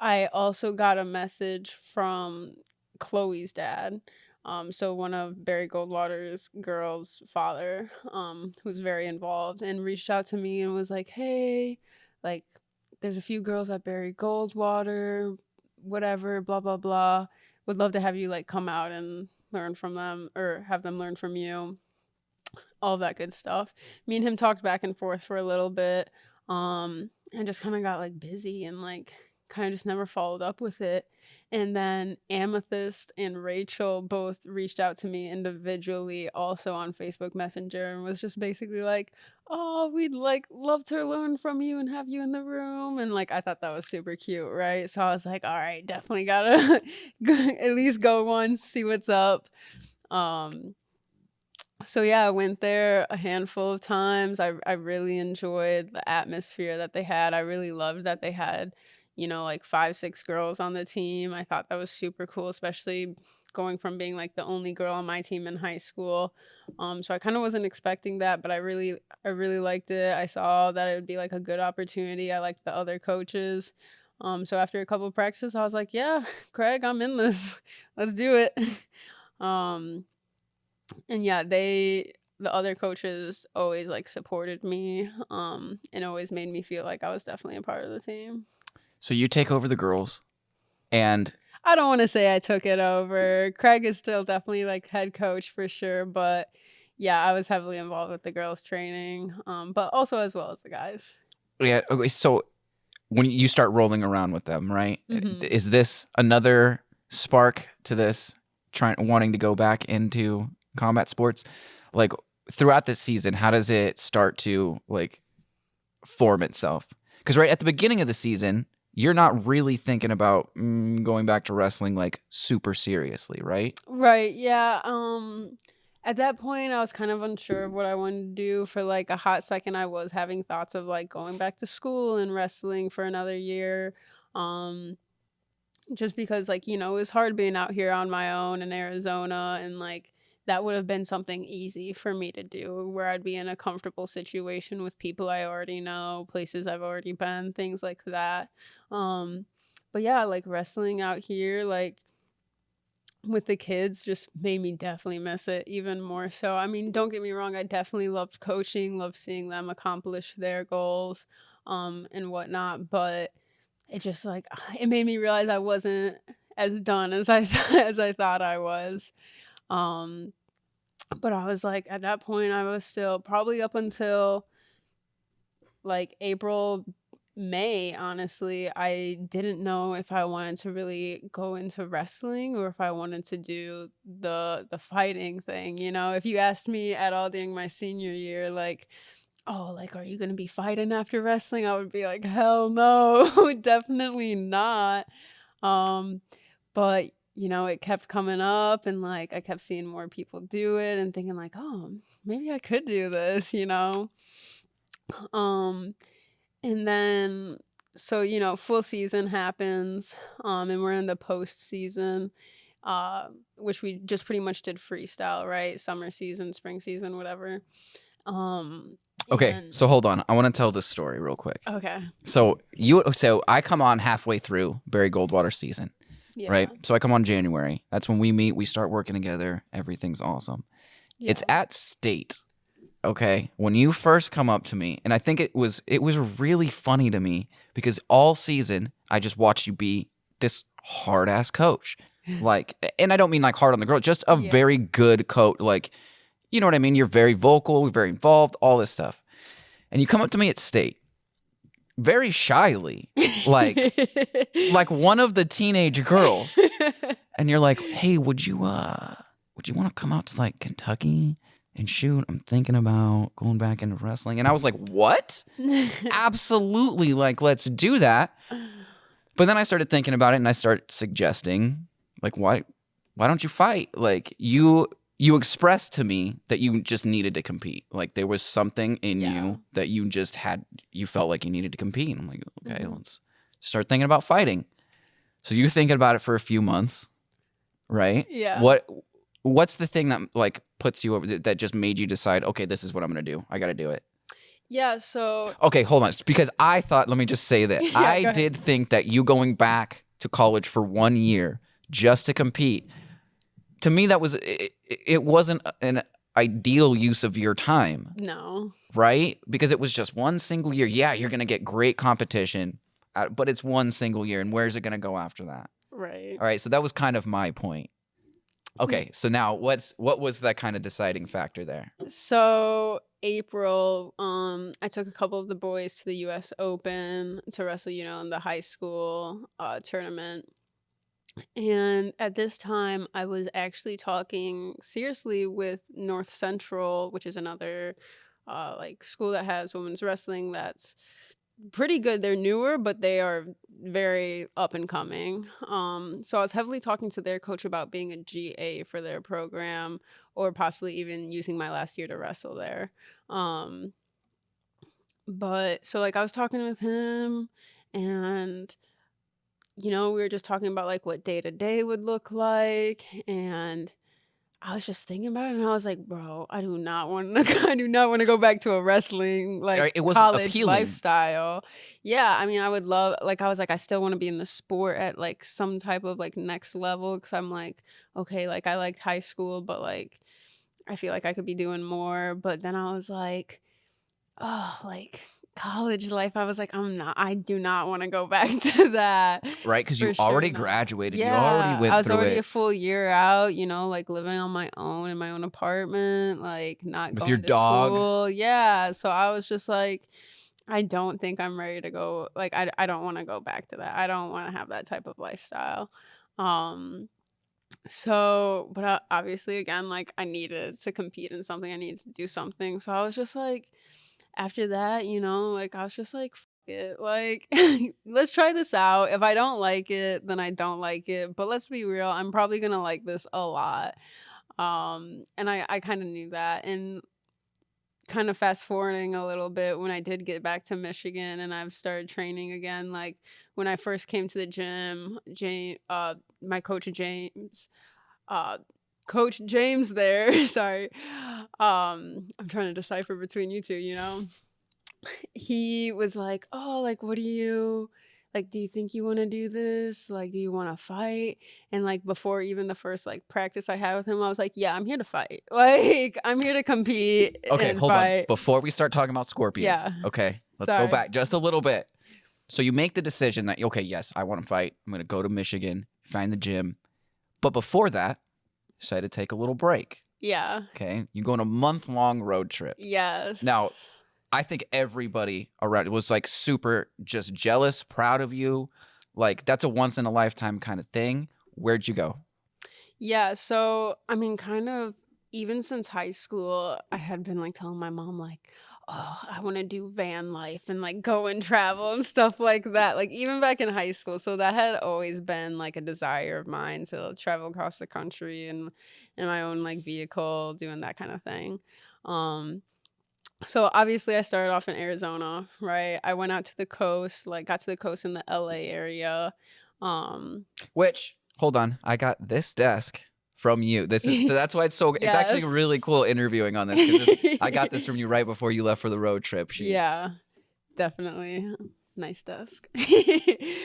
I also got a message from Chloe's dad. So one of Barry Goldwater's girls' father, who's very involved, and reached out to me and was like, "Hey, like, there's a few girls at Barry Goldwater, whatever, blah blah blah. Would love to have you like come out and learn from them, or have them learn from you." All that good stuff. Me and him talked back and forth for a little bit, and just kind of got like busy and like kind of just never followed up with it. And then Amethyst and Rachel both reached out to me individually, also on Facebook Messenger, and was just basically like, "Oh, we'd like love to learn from you and have you in the room." And like I thought that was super cute, right? So I was like, "All right, definitely gotta at least go once, see what's up." Um, so yeah, I went there a handful of times. I really enjoyed the atmosphere that they had. I really loved that they had, like 5, 6 girls on the team. I thought that was super cool, especially going from being like the only girl on my team in high school. So I kind of wasn't expecting that, but I really liked it. I saw that it would be like a good opportunity. I liked the other coaches. So after a couple of practices, I was like, yeah, Craig, I'm in this. Let's do it. Um, and yeah, the other coaches always like supported me, and always made me feel like I was definitely a part of the team. So you take over the girls, and I don't want to say I took it over. Craig is still definitely like head coach for sure, but yeah, I was heavily involved with the girls training, but also as well as the guys. yeah, okay, so when you start rolling around with them, right? hmm Is this another spark to this wanting to go back into combat sports? Like throughout this season, how does it start to like form itself? Because right at the beginning of the season, you're not really thinking about going back to wrestling like super seriously, right? Right, yeah. At that point, I was kind of unsure of what I wanted to do. For like a hot second, I was having thoughts of like going back to school and wrestling for another year. Um, just because like, it was hard being out here on my own in Arizona, and like that would have been something easy for me to do, where I'd be in a comfortable situation with people I already know, places I've already been, things like that. Um, but yeah, like wrestling out here, like with the kids, just made me definitely miss it even more so. I mean, don't get me wrong, I definitely loved coaching, loved seeing them accomplish their goals, and whatnot, but it just like it made me realize I wasn't as done as as I thought I was. Um, but I was like, at that point, I was still probably up until like April, May, honestly, I didn't know if I wanted to really go into wrestling or if I wanted to do the fighting thing. If you asked me at all during my senior year, like, "Oh, like, are you gonna be fighting after wrestling?" I would be like, "Hell no, definitely not." Um, but you know, it kept coming up, and like I kept seeing more people do it and thinking like, oh, maybe I could do this, you know. Um and then so, you know, full season happens, and we're in the postseason, which we just pretty much did freestyle, right? Summer season, spring season, whatever. Um Okay, and so hold on. I want to tell this story real quick. okay. So I come on halfway through Barry Goldwater season, right? Yeah. So I come on January. That's when we meet. We start working together. Everything's awesome. It's Yeah. at state. Okay, when you first come up to me, and I think it was really funny to me because all season I just watched you be this hard ass coach, like, and I don't mean like hard on the girl, just a Yeah. very good coach, like, you know what I mean? You're very vocal, very involved, all this stuff, and you come up to me at state, very shyly, like one of the teenage girls, and you're like, hey, would you want to come out to like Kentucky? And shoot, I'm thinking about going back into wrestling. And I was like, what? Absolutely. Like, let's do that. But then I started thinking about it and I started suggesting, like, why don't you fight? Like, you expressed to me that you just needed to compete. Like, there was something in you that you felt like you needed to compete. And I'm like, okay, let's start thinking about fighting. So you're thinking about it for a few months, right? Yeah. What's the thing that like puts you over that just made you decide, okay, this is what I'm going to do. I got to do it. Yeah, so Okay, hold on. Because I thought, let me just say that. Yeah, I go ahead. did think that you going back to college for 1 year just to compete, to me, that was, it wasn't an ideal use of your time, No. right? Because it was just one single year. Yeah, you're going to get great competition, but it's one single year. And where's it going to go after that? Right. All right, so that was kind of my point. Okay, so now what was that kind of deciding factor there? So April, I took a couple of the boys to the US Open to wrestle, you know, in the high school tournament. And at this time, I was actually talking seriously with North Central, which is another like school that has women's wrestling that's pretty good. They're newer, but they are very up and coming. So I was heavily talking to their coach about being a GA for their program, or possibly even using my last year to wrestle there. Um, but so like I was talking with him, and you know, we were just talking about like what day to day would look like, and I was just thinking about it, and I was like, "Bro, I do not want to. I do not want to go back to a wrestling like It wasn't college appealing. lifestyle." Yeah, I mean, I would love. Like, I was like, I still want to be in the sport at like some type of like next level, because I'm like, okay, like I liked high school, but like I feel like I could be doing more. But then I was like, oh, like college life. I was like, I do not want to go back to that. Right, because you For sure already not. graduated. You already Yeah, went I was through already a it full year out, you know, like living on my own in my own apartment, like not with your going to dog. school. Yeah, so I was just like, I don't think I'm ready to go. Like, I don't want to go back to that. I don't want to have that type of lifestyle. Um, so, but obviously, again, like I needed to compete in something. I needed to do something. So I was just like, after that, you know, like I was just like, "F it, like let's try this out. If I don't like it, then I don't like it. But let's be real, I'm probably gonna like this a lot." And I kind of knew that. And kind of fast forwarding a little bit, when I did get back to Michigan and I've started training again, like when I first came to the gym, my coach James, uh, Coach James there, sorry. I'm trying to decipher between you two, you know. He was like, "Oh, like, what do you like? Do you think you want to do this? Like, do you want to fight?" And like before even the first like practice I had with him, I was like, "Yeah, I'm here to fight. Like, I'm here to compete Okay, and hold on. fight." Before we start talking about Scorpion, Yeah, okay, let's go sorry. back just a little bit. So you make the decision that, okay, yes, I want to fight. I'm going to go to Michigan, find the gym. But before that, you decided to take a little break. Yeah. Okay, you go on a month-long road trip. Yes. Now, I think everybody around was like super just jealous, proud of you. Like, that's a once in a lifetime kind of thing. Where'd you go? Yeah, so I mean, kind of even since high school, I had been like telling my mom, like, oh, I want to do van life and like go and travel and stuff like that. Like even back in high school. So that had always been like a desire of mine to travel across the country and in my own like vehicle, doing that kind of thing. Um, so obviously I started off in Arizona, right? I went out to the coast, like got to the coast in the LA area. Um, Which, hold on, I got this desk from you. This is so that's why it's actually really yes. cool interviewing on this because I got this from you right before you left for the road trip. Yeah, definitely. Nice desk. Okay,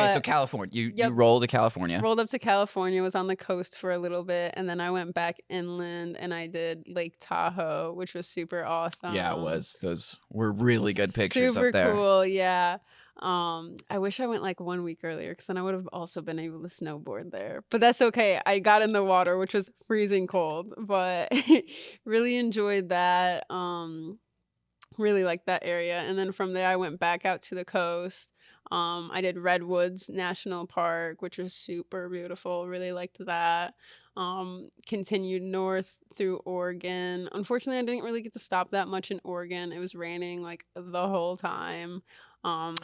so But California. You yep, roll to California. rolled up to California, was on the coast for a little bit, and then I went back inland and I did Lake Tahoe, which was super Yeah, it awesome. was. Those were really good pictures up Super there. cool, yeah. I wish I went like 1 week earlier because then I would have also been able to snowboard there. But that's okay. I got in the water, which was freezing cold, but really enjoyed that. Really liked that area. And then from there, I went back out to the coast. I did Redwoods National Park, which was super beautiful. Really liked that. Continued north through Oregon. Unfortunately, I didn't really get to stop that much in Oregon. It was raining like the whole time.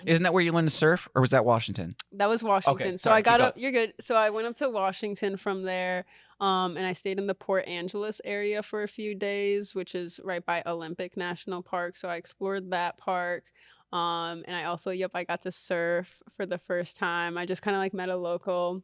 Isn't that where you learned to surf, or was that Washington? That was Okay, Washington. So I sorry, keep got going. up. You're good. So I went up to Washington from there, and I stayed in the Port Angeles area for a few days, which is right by Olympic National Park. So I explored that park. And I also, yep, I got to surf for the first time. I just kind of like met a local.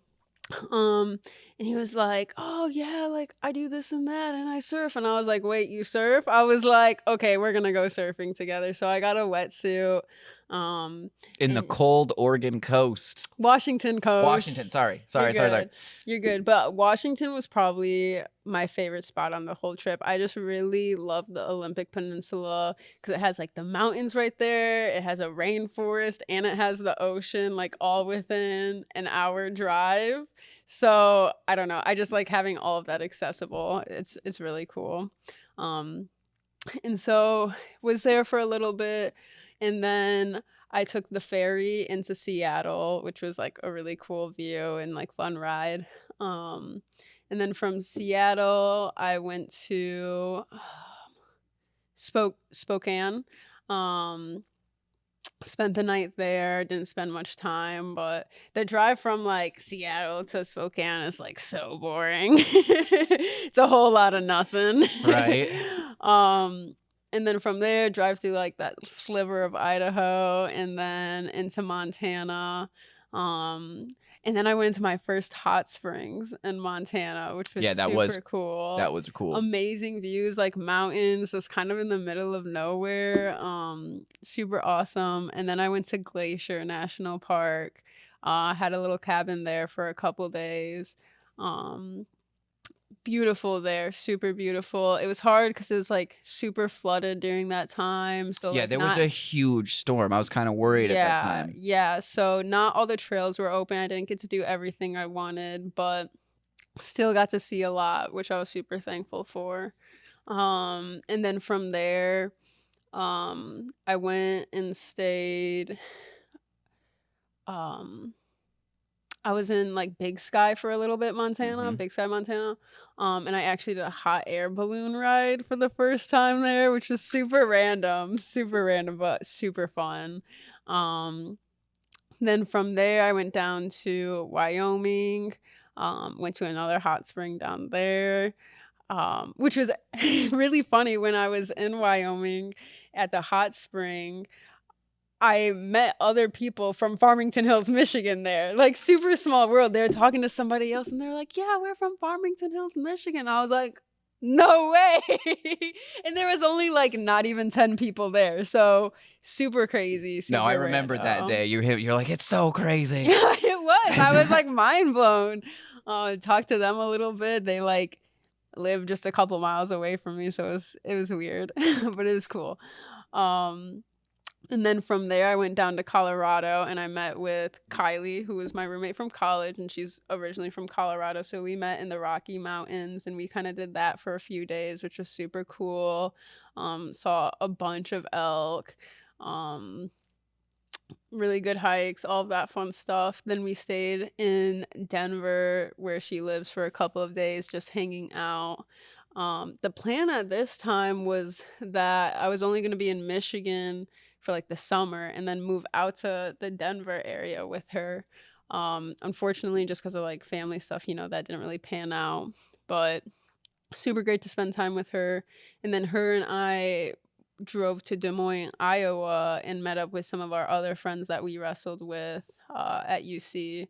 Um, and he was like, "Oh yeah, like I do this and that, and I surf." And I was like, "Wait, you surf?" I was like, "Okay, we're gonna go surfing together." So I got a wetsuit. Um, In the and cold Oregon coast. Washington Washington, coast. sorry. You're Sorry. good. You're good. But Washington was probably my favorite spot on the whole trip. I just really love the Olympic Peninsula because it has like the mountains right there. It has a rainforest and it has the ocean like all within an hour drive. So I don't know. I just like having all of that accessible. It's really cool. Um, and so was there for a little bit and then I took the ferry into Seattle, which was like a really cool view and like fun ride. Um and then from Seattle I went to Spokane. Um Spent the night there, didn't spend much time, but the drive from like Seattle to Spokane is like so boring. It's a whole lot of nothing. Right. um and then from there drive through like that sliver of Idaho and then into Montana. Um and then I went into my first hot springs in Montana, which was Yeah, super cool. that was cool. Amazing views, like mountains, just kind of in the middle of nowhere. Super awesome. And then I went to Glacier National Park. Had a little cabin there for a couple days. Um, Beautiful there, super beautiful. It was hard because it was like super flooded during that time. So Yeah, like there was not a huge storm. I was kind of worried at that yeah, time. yeah. So not all the trails were open. I didn't get to do everything I wanted, but still got to see a lot, which I was super thankful for. And then from there, I went and stayed. Um, I was in like Big Sky for a little bit, Montana, Hmm. Big Sky, Montana. And I actually did a hot air balloon ride for the first time there, which was super random, but super fun. Um, then from there, I went down to Wyoming. Went to another hot spring down there, which was really funny when I was in Wyoming at the hot spring. I met other people from Farmington Hills, Michigan there. Like super small world. They're talking to somebody else and they're like, "Yeah, we're from Farmington Hills, Michigan." I was like, "No way." And there was only like not even 10 people there. So super crazy, No, I super remember that day. random. You're like, it's so crazy. Yeah, it was. I was like mind blown. Talked to them a little bit. They like live just a couple miles away from me, so it was weird, but it was cool. Um, and then from there, I went down to Colorado and I met with Kylie, who was my roommate from college, and she's originally from Colorado. So we met in the Rocky Mountains and we kind of did that for a few days, which was super cool. Saw a bunch of elk. Um, Really good hikes, all of that fun stuff. Then we stayed in Denver, where she lives, for a couple of days, just hanging out. The plan at this time was that I was only going to be in Michigan for like the summer and then move out to the Denver area with her. Unfortunately, just because of like family stuff, that didn't really pan out. But super great to spend time with her. And then her and I drove to Des Moines, Iowa, and met up with some of our other friends that we wrestled with at UC,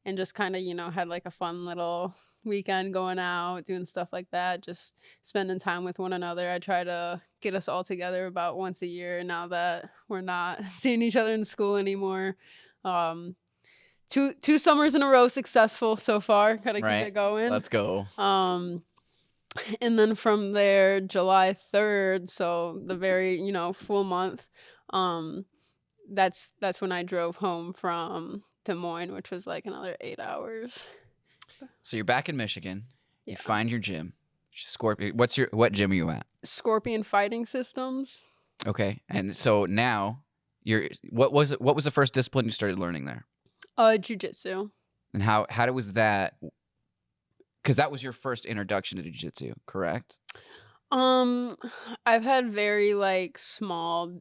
and just kind of, had like a fun little weekend going out, doing stuff like that, just spending time with one another. I try to get us all together about once a year now that we're not seeing each other in school anymore. Um, two summers in a row successful so far. Gotta keep it going. Let's go. And then from there, July 3rd, so the very, full month, that's when I drove home from Des Moines, which was like another 8 hours. So you're back in Michigan. Yeah. You find your gym. Scorpion. What gym are you at? Scorpion Fighting Systems. Okay. And so now what was the first discipline you started learning there? Jiu-jitsu. And how was that? Because that was your first introduction to jiu-jitsu, correct? I've had very like small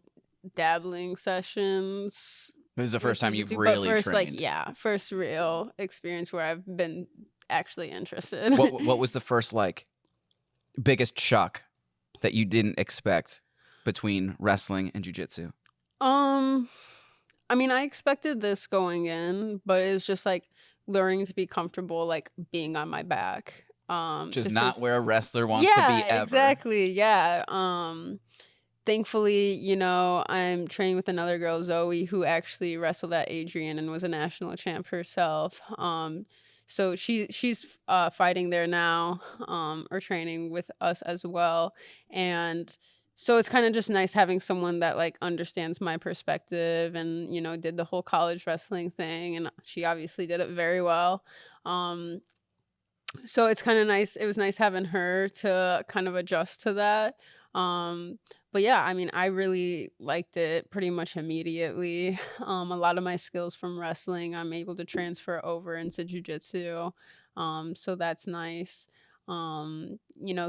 dabbling sessions. This is the first time you've really trained. First real experience where I've been actually interested. What was the first like biggest shock that you didn't expect between wrestling and jiu-jitsu? I mean, I expected this going in, but it was just like learning to be comfortable, like being on my back. Just not where a wrestler wants to be ever. Exactly. Yeah. Thankfully, I'm training with another girl, Zoe, who actually wrestled at Adrian and was a national champ herself. So she's fighting there now, or training with us as well. And so it's kind of just nice having someone that like understands my perspective and, did the whole college wrestling thing. And she obviously did it very well. So it's kind of nice. It was nice having her to kind of adjust to that. But yeah, I mean, I really liked it pretty much immediately. A lot of my skills from wrestling, I'm able to transfer over into jiu-jitsu. So that's nice.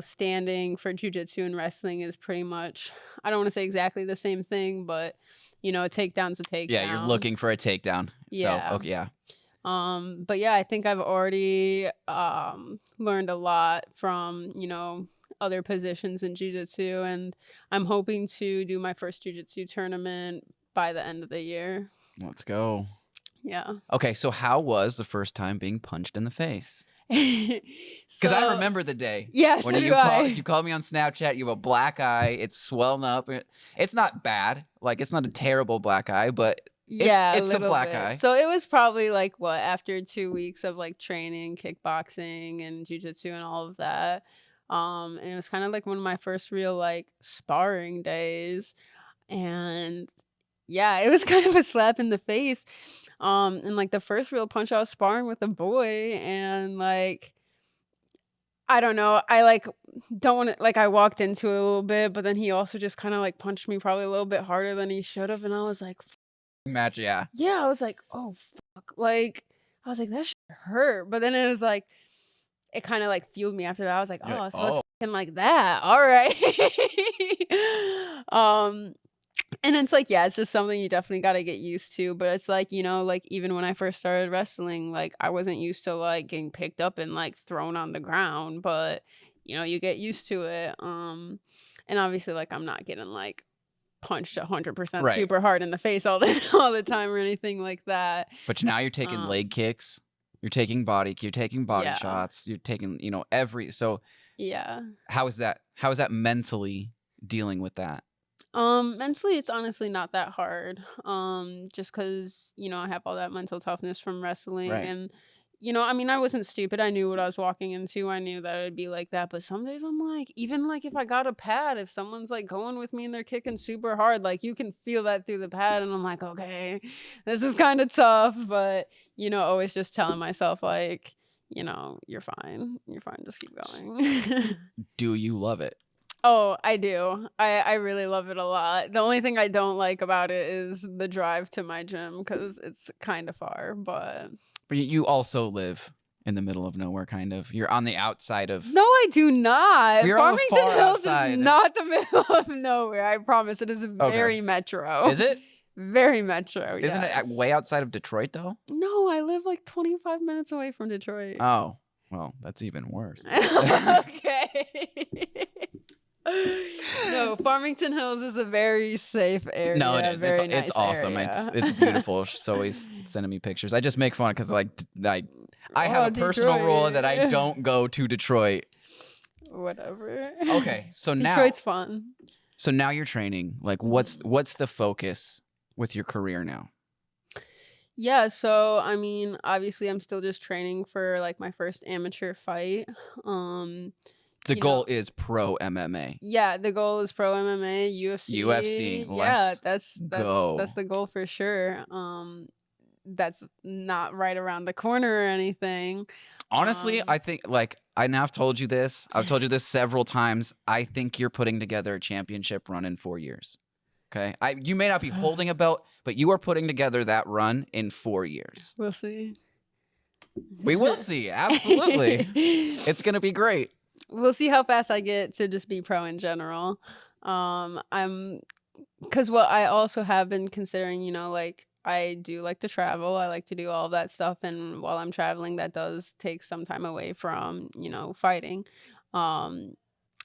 Standing for jiu-jitsu and wrestling is pretty much, I don't want to say exactly the same thing, but, a takedown's a takedown. Yeah, you're looking for a takedown. Yeah. So, okay, yeah. But yeah, I think I've already learned a lot from, other positions in jiu-jitsu, and I'm hoping to do my first jiu-jitsu tournament by the end of the year. Let's go. Yeah. Okay, so how was the first time being punched in the face? Because I remember the day. Yes, when you called me on Snapchat, you have a black eye, it's swelling up. It's not bad. Like, it's not a terrible black eye, but it's a black eye. So it was probably like after 2 weeks of like training, kickboxing and jiu-jitsu and all of that. And it was kind of like one of my first real like sparring days. And yeah, it was kind of a slap in the face. And like the first real punch, I was sparring with a boy, and like, I don't know, I like don't want to, like, I walked into it a little bit, but then he also just kind of like punched me probably a little bit harder than he should have, and I was like, match, yeah. Yeah, I was like, oh fuck, like I was like, that shit hurt, but then it was like, it kind of like fueled me after that. I was like, oh, so it's fucking like that, all right. And it's like, yeah, it's just something you definitely got to get used to. But it's like, like even when I first started wrestling, like I wasn't used to like getting picked up and like thrown on the ground. But, you get used to it. And obviously, like I'm not getting like punched 100% super hard in the face all the time or anything like that. But now you're taking leg kicks. You're taking body shots. You're taking, so yeah. How is that mentally dealing with that? Mentally, it's honestly not that hard. Just because, I have all that mental toughness from wrestling. Right. And, I mean, I wasn't stupid. I knew what I was walking into. I knew that it'd be like that. But some days I'm like, even like if I got a pad, if someone's like going with me and they're kicking super hard, like you can feel that through the pad. And I'm like, okay, this is kind of tough. But, always just telling myself like, you're fine. You're fine. Just keep going. Do you love it? Oh, I do. I really love it a lot. The only thing I don't like about it is the drive to my gym because it's kind of far, but you also live in the middle of nowhere, kind of. You're on the outside of. No, I do not. You're on the Farmington far Hills outside. is not the middle of nowhere. I promise. It is very metro. Is it? Very metro. Isn't it yes. way outside of Detroit though? No, I live like 25 minutes away from Detroit. Oh, well, that's even worse. Okay. No, Farmington Hills is a very safe area. No, it is. Very It's nice awesome. area. It's beautiful. She's always sending me pictures. I just make fun because like I have a personal Detroit. rule that I don't go to Detroit. Whatever. Okay, so now Detroit's fun. So now you're training. Like, what's the focus with your career now? Yeah, so I mean, obviously I'm still just training for like my first amateur fight. The goal is pro MMA. Yeah, the goal is pro MMA, UFC. UFC. Yeah, that's go. That's the goal for sure. That's not right around the corner or anything. Honestly, I think like I've told you this. I've told you this several times. I think you're putting together a championship run in 4 years. Okay, you may not be holding a belt, but you are putting together that run in 4 years. We'll see. We will see. Absolutely, it's gonna be great. We'll see how fast I get to just be pro in general. Because what I also have been considering, you know, like I do like to travel. I like to do all of that stuff, and while I'm traveling, that does take some time away from, you know, fighting.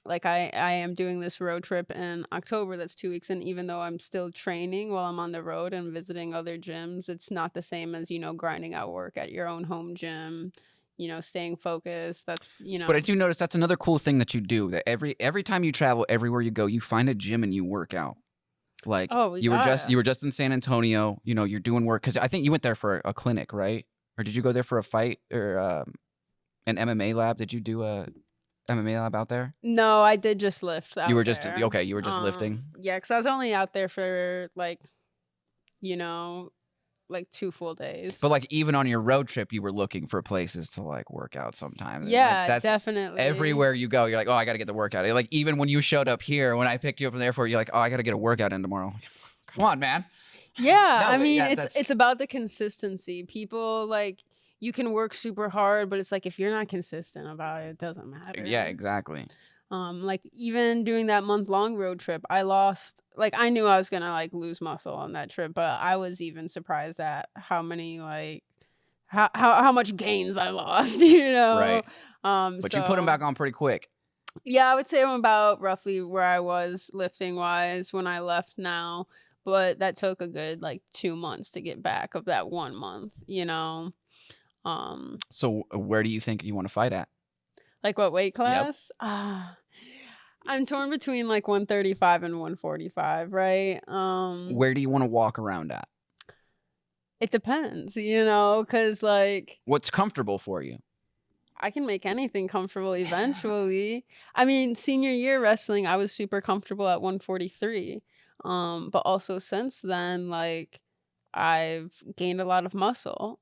Like I am doing this road trip in October that's 2 weeks, and even though I'm still training while I'm on the road and visiting other gyms, it's not the same as, you know, grinding out work at your own home gym, you know, staying focused. That's, you know. But I do notice that's another cool thing that you do, that every time you travel, everywhere you go, you find a gym and you work out. Like you were just in San Antonio, you know, you're doing work because I think you went there for a clinic, right? Or did you go there for a fight or an MMA lab? Did you do a MMA lab out there? No, I did just lift. You were just lifting. Yeah, because I was only out there for like, you know, like 2 full days. But like even on your road trip, you were looking for places to like work out sometimes. Yeah, like, that's definitely. Everywhere you go, you're like, oh, I got to get the workout. Like even when you showed up here, when I picked you up from the airport, you're like, oh, I got to get a workout in tomorrow. Come on, man. Yeah, No, I mean, yeah, it's about the consistency. People like, you can work super hard, but it's like if you're not consistent about it, it doesn't matter. Yeah, exactly. Like even doing that month-long road trip, I lost, like I knew I was gonna like lose muscle on that trip, but I was even surprised at how many like how much gains I lost, you know. Right. But you put them back on pretty quick. Yeah, I would say I'm about roughly where I was lifting wise when I left now, but that took a good like 2 months to get back of that 1 month, you know. So where do you think you want to fight at? Like what weight class? Yep. I'm torn between like 135 and 145, right? Where do you want to walk around at? It depends, you know, because like what's comfortable for you? I can make anything comfortable eventually. I mean, senior year wrestling, I was super comfortable at 143. But also since then, like I've gained a lot of muscle.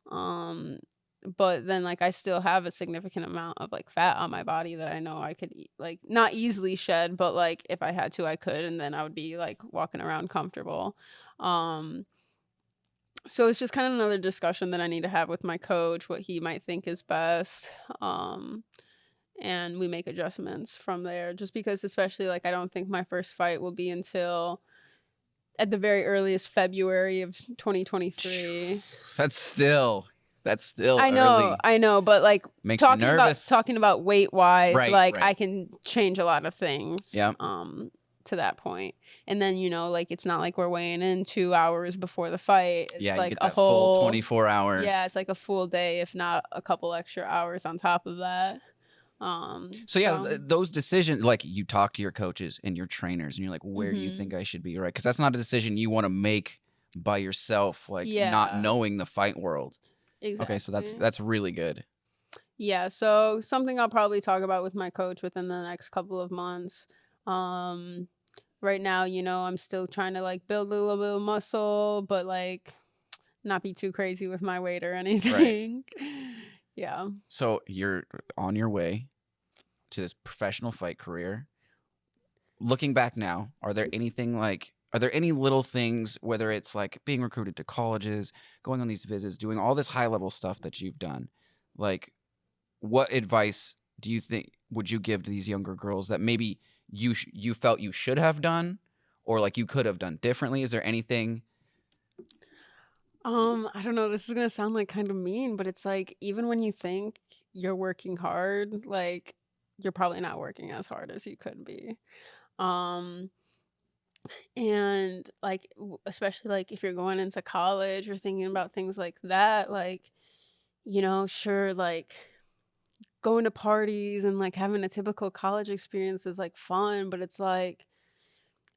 But then like I still have a significant amount of like fat on my body that I know I could like not easily shed, but like if I had to, I could, and then I would be like walking around comfortable. So it's just kind of another discussion that I need to have with my coach, what he might think is best. And we make adjustments from there, just because especially like I don't think my first fight will be until at the very earliest February of 2023. That's still early. I know, but like makes me nervous. Talking about weight wise, right. I can change a lot of things. Yeah. To that point, and then you know, like it's not like we're weighing in 2 hours before the fight. It's yeah, like you get that full 24 hours. Yeah, it's like a full day, if not a couple extra hours on top of that. So yeah, those decisions, like you talk to your coaches and your trainers, and you're like, where do you think I should be? Right? Because that's not a decision you want to make by yourself, like not knowing the fight world. Exactly. Okay, so that's really good. Yeah, so something I'll probably talk about with my coach within the next couple of months. Right now, you know, I'm still trying to like build a little bit of muscle, but like not be too crazy with my weight or anything. Right. Yeah. So you're on your way to this professional fight career. Looking back now, are there any little things, whether it's like being recruited to colleges, going on these visits, doing all this high level stuff that you've done, like what advice do you think would you give to these younger girls that maybe you felt you should have done, or like you could have done differently? Is there anything? I don't know, this is gonna sound like kind of mean, but it's like even when you think you're working hard, like you're probably not working as hard as you could be. Um, and like especially like if you're going into college or thinking about things like that, like, sure, like going to parties and like having a typical college experience is like fun, but it's like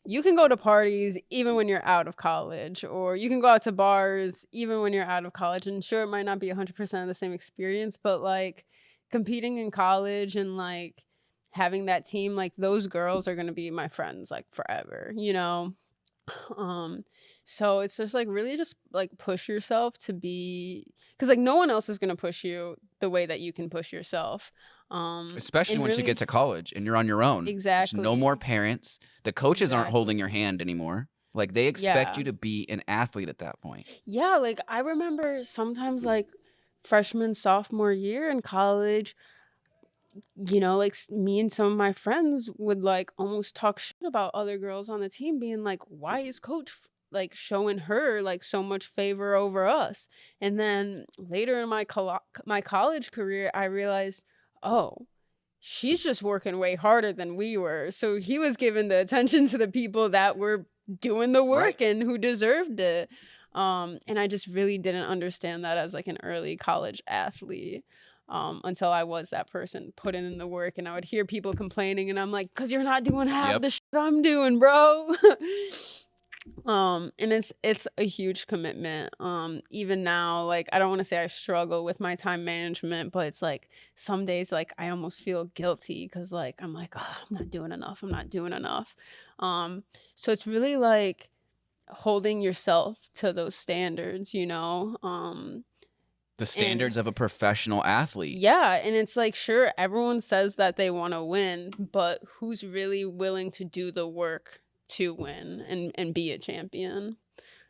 you can go to parties even when you're out of college, or you can go out to bars even when you're out of college. And sure, it might not be 100% of the same experience, but like competing in college and like having that team, like those girls are going to be my friends like forever. Um, so it's just like really just like push yourself to be, because like no one else is gonna push you the way that you can push yourself. Especially And once you really, get to college and you're on your own. There's no more exactly, parents. The coaches aren't holding your exactly. hand anymore. Like they expect Yeah. you to be an athlete at that point. Yeah, like I remember sometimes like freshman, sophomore year in college, like me and some of my friends would like almost talk shit about other girls on the team, being like, why is coach like showing her like so much favor over us? And then later in my college career, I realized, oh, she's just working way harder than we were. So he was giving the attention to the people that were doing the Right. work and who deserved it. And I just really didn't understand that as like an early college athlete, until I was that person putting in the work, and I would hear people complaining, and I'm like, "Cause you're not doing half Yep. the shit I'm doing, bro." And it's a huge commitment. Even now, like I don't want to say I struggle with my time management, but it's like some days like I almost feel guilty because like I'm like, oh, I'm not doing enough. I'm not doing enough. So it's really like holding yourself to those standards. The And standards of a professional athlete. yeah, and it's like, sure, everyone says that they want to win, but who's really willing to do the work to win and be a champion?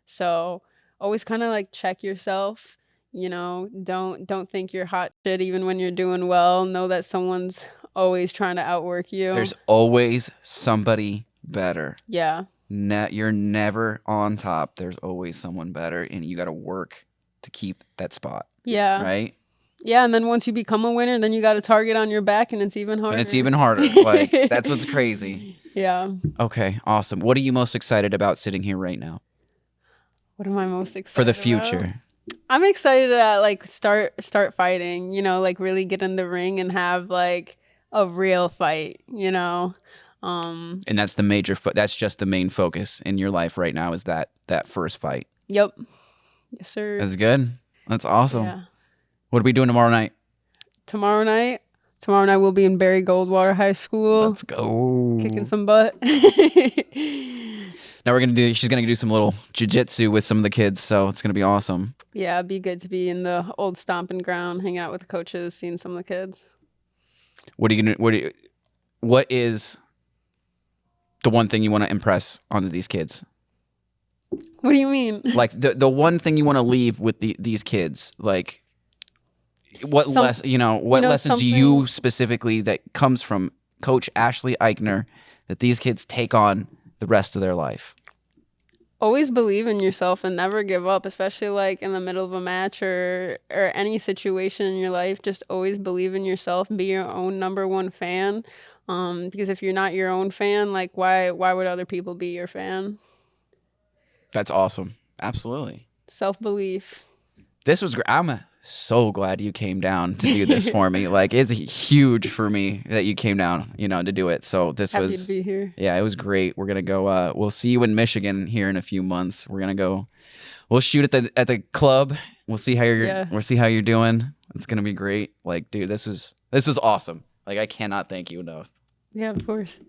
So always kind of like check yourself. Don't think you're hot shit even when you're doing well. Know that someone's always trying to outwork you. There's always somebody better. Yeah. You're never on top. There's always someone better, and you got to work to keep that spot. Yeah. Right? Yeah, and then once you become a winner, then you got a target on your back, and it's even harder. And it's even harder. Like, that's what's crazy. Yeah. Okay, awesome. What are you most excited about sitting here right now? What am I most excited For the about? future. I'm excited to like start fighting, like really get in the ring and have like a real fight. And that's the major that's just the main focus in your life right now, is that first fight. Yep. Yes, sir. That's good. That's awesome. Yeah. What are we doing tomorrow night? Tomorrow night we'll be in Goldwater High School. Let's go. Kicking some butt. Now she's gonna do some little jiu-jitsu with some of the kids, so it's gonna be awesome. Yeah, it'd be good to be in the old stomping ground, hanging out with the coaches, seeing some of the kids. What is the one thing you want to impress onto these kids? What do you mean? Like the one thing you want to leave with these kids, like what lessons do you specifically that comes from Coach Ashley Ikner that these kids take on the rest of their life? Always believe in yourself and never give up, especially like in the middle of a match or any situation in your life. Just always believe in yourself. Be your own number one fan. Because if you're not your own fan, like why would other people be your fan? That's awesome. Absolutely. Self-belief. This was great. I'm so glad you came down to do this for me. Like, it's huge for me that you came down, to do it. So Happy to be here. Yeah, it was great. We're going to go, we'll see you in Michigan here in a few months. We're going to go, we'll shoot at the club. We'll see how we'll see how you're doing. It's going to be great. Like, dude, this was awesome. Like, I cannot thank you enough. Yeah, of course.